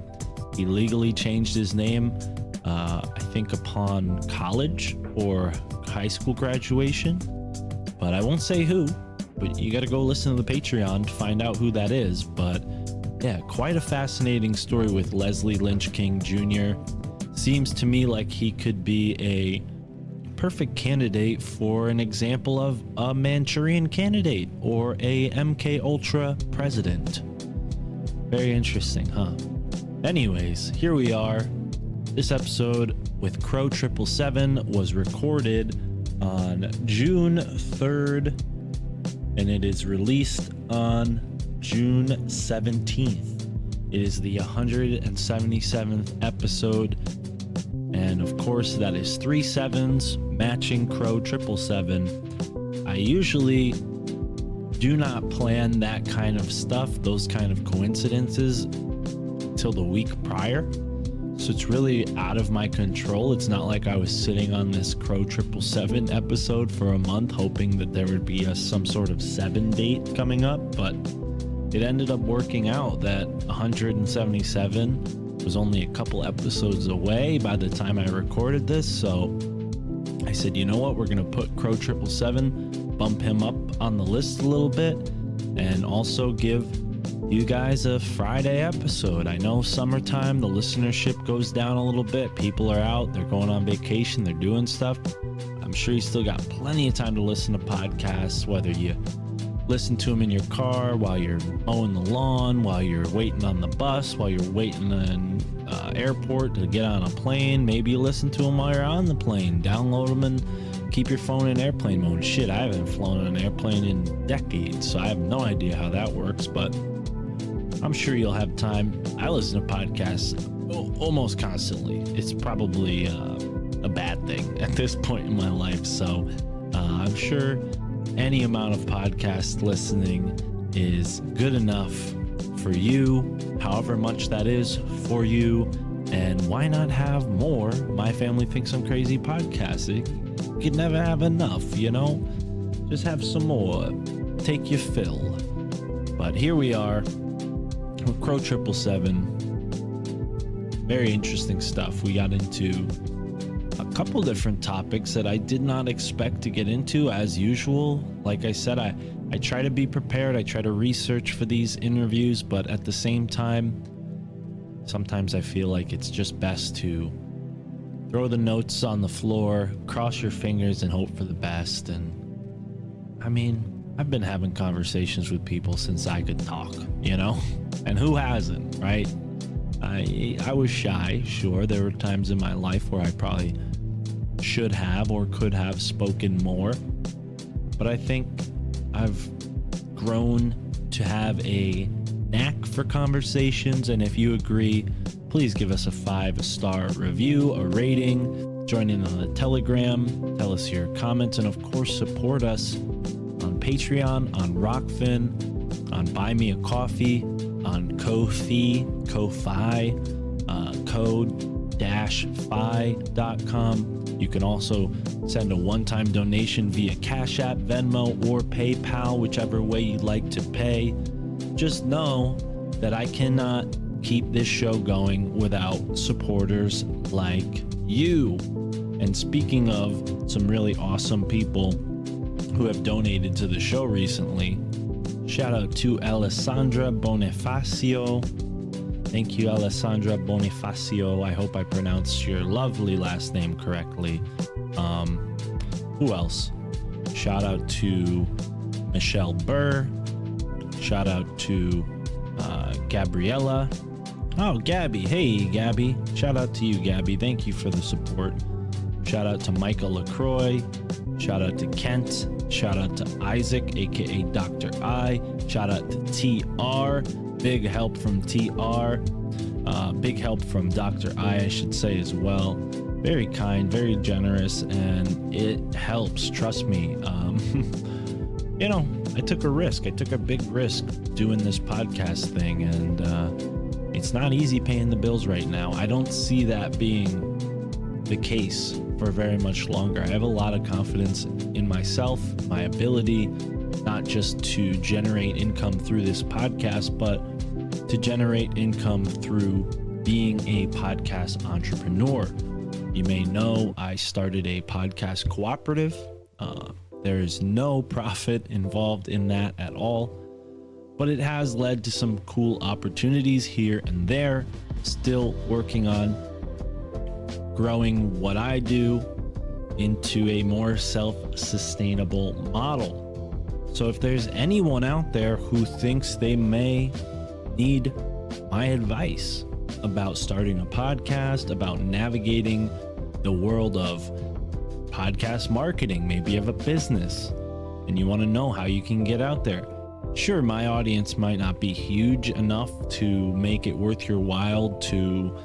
He legally changed his name, I think upon college or high school graduation, but I won't say who, but you got to go listen to the Patreon to find out who that is. But yeah, quite a fascinating story with Leslie Lynch King Jr. Seems to me like he could be a perfect candidate for an example of a Manchurian candidate or a MK Ultra president. Very interesting, huh? Anyways, here we are. This episode with Crrow777 was recorded on June 3rd, and it is released on June 17th. It is the 177th episode, and of course that is 3 7s matching Crrow777. I usually do not plan that kind of stuff, those kind of coincidences, till the week prior. So it's really out of my control. It's not like I was sitting on this Crrow777 episode for a month hoping that there would be some sort of 7 date coming up, but it ended up working out that 177 was only a couple episodes away by the time I recorded this. So I said, you know what, we're gonna put Crrow777, bump him up on the list a little bit, and also give you guys a Friday episode. I know summertime, the listenership goes down a little bit. People are out, they're going on vacation, they're doing stuff. I'm sure you still got plenty of time to listen to podcasts, whether you listen to them in your car, while you're mowing the lawn, while you're waiting on the bus, while you're waiting airport to get on a plane. Maybe you listen to them while you're on the plane. Download them and keep your phone in airplane mode. Shit, I haven't flown on an airplane in decades, so I have no idea how that works, but I'm sure you'll have time. I listen to podcasts almost constantly. It's probably a bad thing at this point in my life, so I'm sure any amount of podcast listening is good enough for you, however much that is for you. And why not have more My Family Thinks I'm Crazy podcasts? You could never have enough, you know? Just have some more. Take your fill. But here we are with Crrow777. Very interesting stuff. We got into a couple different topics that I did not expect to get into, as usual. Like I said, I try to be prepared. I try to research for these interviews, but at the same time, sometimes I feel like it's just best to throw the notes on the floor, cross your fingers, and hope for the best. And I mean, I've been having conversations with people since I could talk, you know? And who hasn't, right? I was shy, sure. There were times in my life where I probably should have or could have spoken more. But I think I've grown to have a knack for conversations, and if you agree, please give us a 5-star review, a rating, join in on the Telegram, tell us your comments, and of course support us on Patreon, on Rockfin, on Buy Me a Coffee, on Ko-fi, code-fi.com. You can also send a one-time donation via Cash App, Venmo, or PayPal, whichever way you'd like to pay. Just know that I cannot keep this show going without supporters like you. And speaking of some really awesome people who have donated to the show recently, shout out to Alessandra Bonifacio. Thank you, Alessandra Bonifacio. I hope I pronounced your lovely last name correctly. Who else? Shout out to Michelle Burr. Shout out to Gabriella. Oh, Gabby. Hey, Gabby. Shout out to you, Gabby. Thank you for the support. Shout out to Michael LaCroix. Shout out to Kent. Shout out to Isaac, aka Dr. I. Shout out to TR. Big help from TR. Big help from Dr. I should say as well. Very kind, very generous, and it helps. Trust me. You know, I took a risk. I took a big risk doing this podcast thing, and it's not easy paying the bills right now. I don't see that being the case for very much longer. I have a lot of confidence in myself, my ability, not just to generate income through this podcast, but to generate income through being a podcast entrepreneur. You may know I started a podcast cooperative. There is no profit involved in that at all, but it has led to some cool opportunities here and there. Still working on growing what I do into a more self-sustainable model. So if there's anyone out there who thinks they may need my advice about starting a podcast, about navigating the world of podcast marketing, maybe you have a business and you want to know how you can get out there. Sure, my audience might not be huge enough to make it worth your while to,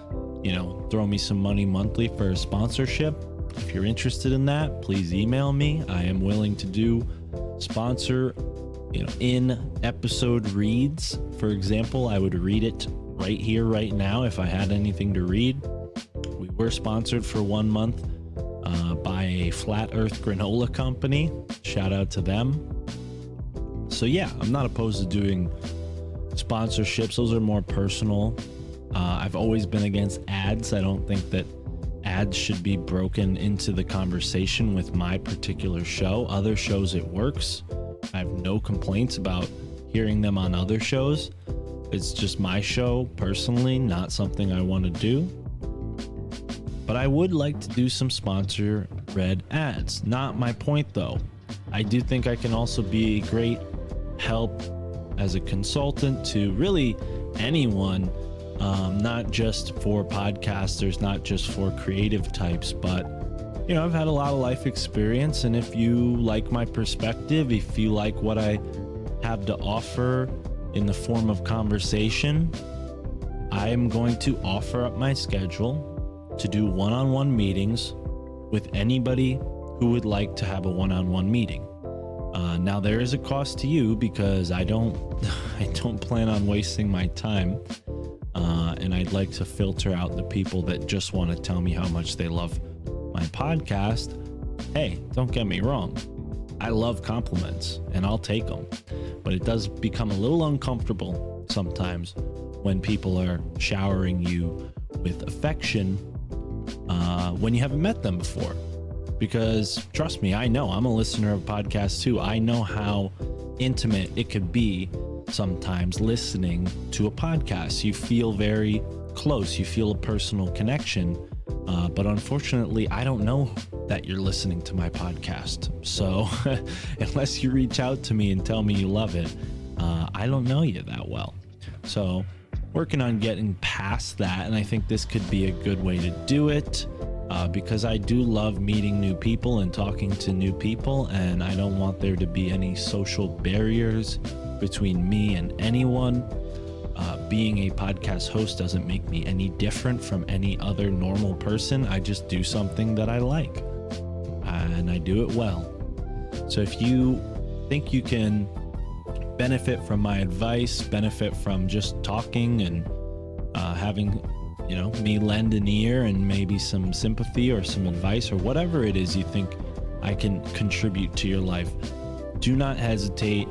you know, throw me some money monthly for a sponsorship. If you're interested in that, please email me. I am willing to do sponsor, you know, in episode reads. For example, I would read it right here, right now, if I had anything to read. We were sponsored for 1 month by a flat earth granola company. Shout out to them. So yeah, I'm not opposed to doing sponsorships. Those are more personal. I've always been against ads. I don't think that ads should be broken into the conversation with my particular show. Other shows, it works. I have no complaints about hearing them on other shows. It's just my show personally, not something I want to do. But I would like to do some sponsor read ads. Not my point though. I do think I can also be a great help as a consultant to really anyone not just for podcasters, not just for creative types, but you know, I've had a lot of life experience, and if you like my perspective, if you like what I have to offer in the form of conversation, I am going to offer up my schedule to do one-on-one meetings with anybody who would like to have a one-on-one meeting. Now there is a cost to you, because I don't plan on wasting my time, and I'd like to filter out the people that just want to tell me how much they love my podcast. Hey, don't get me wrong, I love compliments and I'll take them, but it does become a little uncomfortable sometimes when people are showering you with affection when you haven't met them before. Because trust me, I know, I'm a listener of podcasts too. I know how intimate it could be sometimes listening to a podcast. You feel very close, you feel a personal connection, but unfortunately, I don't know that you're listening to my podcast. So unless you reach out to me and tell me you love it, I don't know you that well. So working on getting past that, and I think this could be a good way to do it, because I do love meeting new people and talking to new people, and I don't want there to be any social barriers between me and anyone. Being a podcast host doesn't make me any different from any other normal person. I just do something that I like, and I do it well. So if you think you can benefit from my advice, benefit from just talking and having, you know, me lend an ear and maybe some sympathy or some advice or whatever it is you think I can contribute to your life, do not hesitate.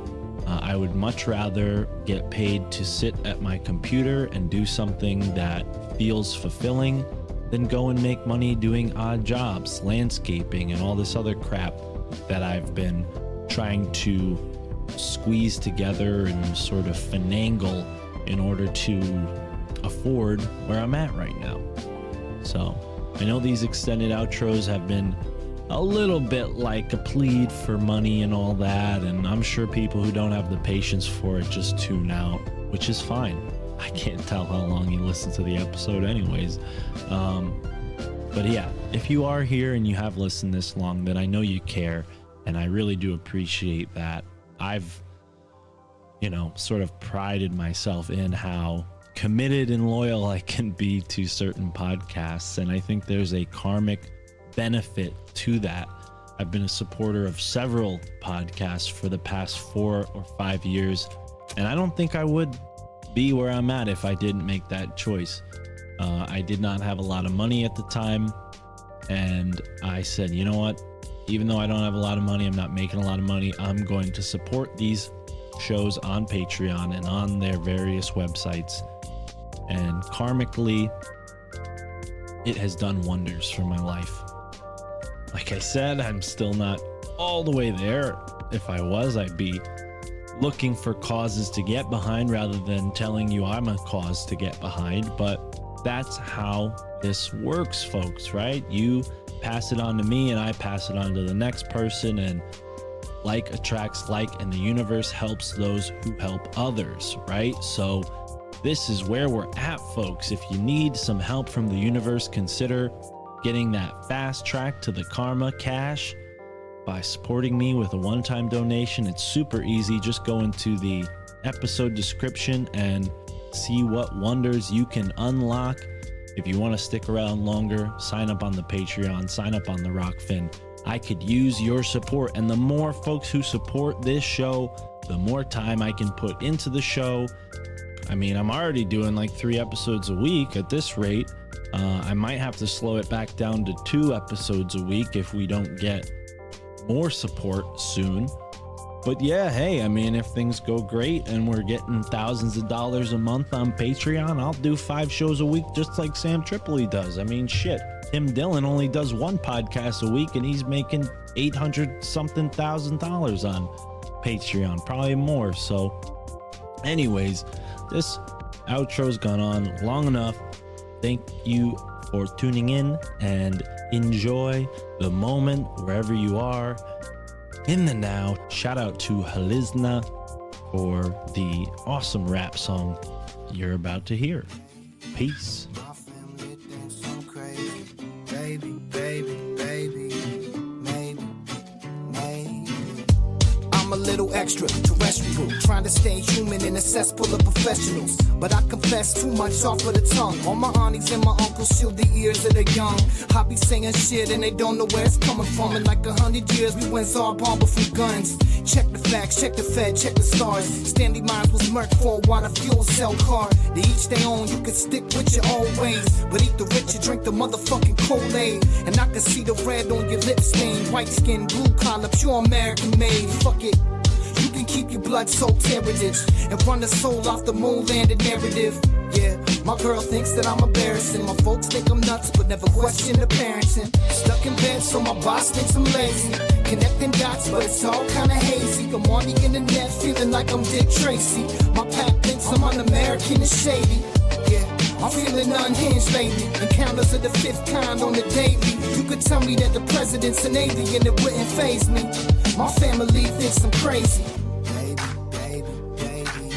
I would much rather get paid to sit at my computer and do something that feels fulfilling than go and make money doing odd jobs, landscaping, and all this other crap that I've been trying to squeeze together and sort of finagle in order to afford where I'm at right now. So I know these extended outros have been a little bit like a plead for money and all that, and I'm sure people who don't have the patience for it just tune out, which is fine. I can't tell how long you listen to the episode anyways. But yeah, if you are here and you have listened this long, then I know you care, and I really do appreciate that. I've, you know, sort of prided myself in how committed and loyal I can be to certain podcasts, and I think there's a karmic benefit to that. I've been a supporter of several podcasts for the past 4 or 5 years, and I don't think I would be where I'm at if I didn't make that choice. I did not have a lot of money at the time, and I said, you know what, even though I don't have a lot of money, I'm not making a lot of money, I'm going to support these shows on Patreon and on their various websites, and karmically it has done wonders for my life. Like I said, I'm still not all the way there. If I was, I'd be looking for causes to get behind rather than telling you I'm a cause to get behind. But that's how this works, folks, right? You pass it on to me and I pass it on to the next person, and like attracts like, and the universe helps those who help others, right? So this is where we're at, folks. If you need some help from the universe, consider getting that fast track to the karma cash by supporting me with a one-time donation. It's super easy. Just go into the episode description and see what wonders you can unlock. If you want to stick around longer, sign up on the Patreon, sign up on the Rockfin. I could use your support, and the more folks who support this show, the more time I can put into the show. I mean, I'm already doing like 3 episodes a week at this rate. I might have to slow it back down to 2 episodes a week if we don't get more support soon. But yeah, hey, I mean, if things go great and we're getting thousands of dollars a month on Patreon, I'll do 5 shows a week just like Sam Tripoli does. I mean, shit, Tim Dillon only does 1 podcast a week and he's making $800-something thousand on Patreon, probably more. So anyways, this outro's gone on long enough. Thank you for tuning in, and enjoy the moment wherever you are in the now. Shout out to Halizna for the awesome rap song you're about to hear. Peace. My family thinks I'm crazy. Baby, baby, baby. Maybe, maybe. I'm a little extraterrestrial, trying to stay human in a cesspool of professionals. But I confess too much off of the tongue. All my aunties and my uncles shield the ears of the young. I be saying shit and they don't know where it's coming from. In like 100 years we went Zarbomba from guns. Check the facts, check the Fed, check the stars. Stanley Mines was murked for a water fuel cell car. They each their own, you can stick with your own ways. But eat the rich and drink the motherfucking Kool-Aid. And I can see the red on your lip stain. White skin, blue collar, pure American made. Fuck it. You can keep your blood-soaked heritage and run the soul off the moon landed narrative. Yeah, my girl thinks that I'm embarrassing. My folks think I'm nuts, but never question the parenting. Stuck in bed, so my boss thinks I'm lazy. Connecting dots, but it's all kinda hazy. I'm on the internet, feeling like I'm Dick Tracy. My pack thinks I'm un-American and shady. Yeah, I'm feeling unhinged lately. Encounters of the fifth kind on the daily. You could tell me that the president's an alien, it wouldn't faze me. My family thinks I'm crazy. Baby, baby, baby.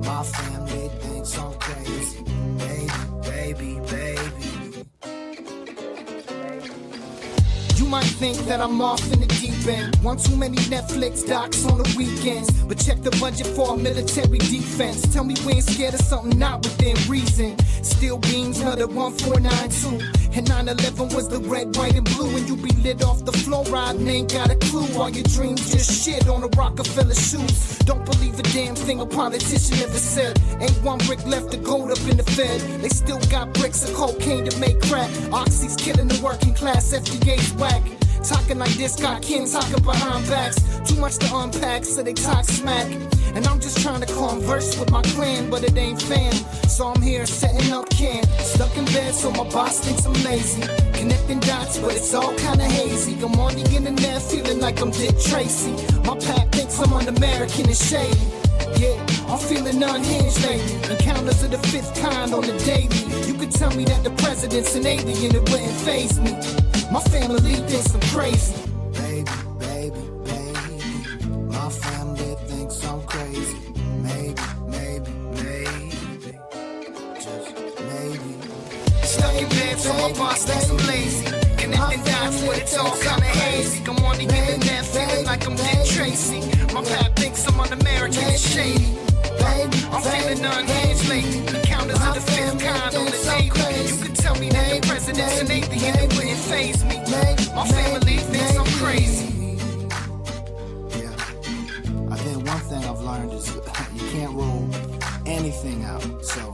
My family thinks I'm crazy. Baby, baby, baby. You might think that I'm off in the deep end. One too many Netflix docs on the weekends. But check the budget for a military defense. Tell me we ain't scared of something not within reason. Steel beams, another 1492. And 9/11 was the red, white, and blue. And you be lit off the floor riding, ain't got a clue. All your dreams just shit on a Rockefeller shoes. Don't believe a damn thing a politician ever said. Ain't one brick left to gold up in the Fed. They still got bricks of cocaine to make crack. Oxy's killing the working class, FDA's whack. Talking like this, got kin talking behind backs. Too much to unpack, so they talk smack. And I'm just trying to converse with my clan, but it ain't fan. So I'm here setting up camp. Stuck in bed, so my boss thinks I'm lazy. Connecting dots, but it's all kinda hazy. I'm on the internet, feeling like I'm Dick Tracy. My pack thinks I'm un-American and shady. Yeah, I'm feeling unhinged lately. Encounters of the fifth kind on the daily. You could tell me that the president's an alien, it wouldn't faze me. My family thinks I'm crazy. Baby, baby, baby. My family thinks I'm crazy. Maybe, maybe, maybe. Just maybe. Stuck in bed, so my boss thinks I'm lazy. Connecting dots, but it's all kinda hazy. I'm on the internet, feeling like I'm Dick Tracy. My pap thinks I'm un-American and shady. I'm feeling unhinged lately. Encounters of the fifth kind on the daily. You could tell me that the president's an alien, it wouldn't faze me. My family thinks I'm crazy. Yeah, I think one thing I've learned is you can't rule anything out. So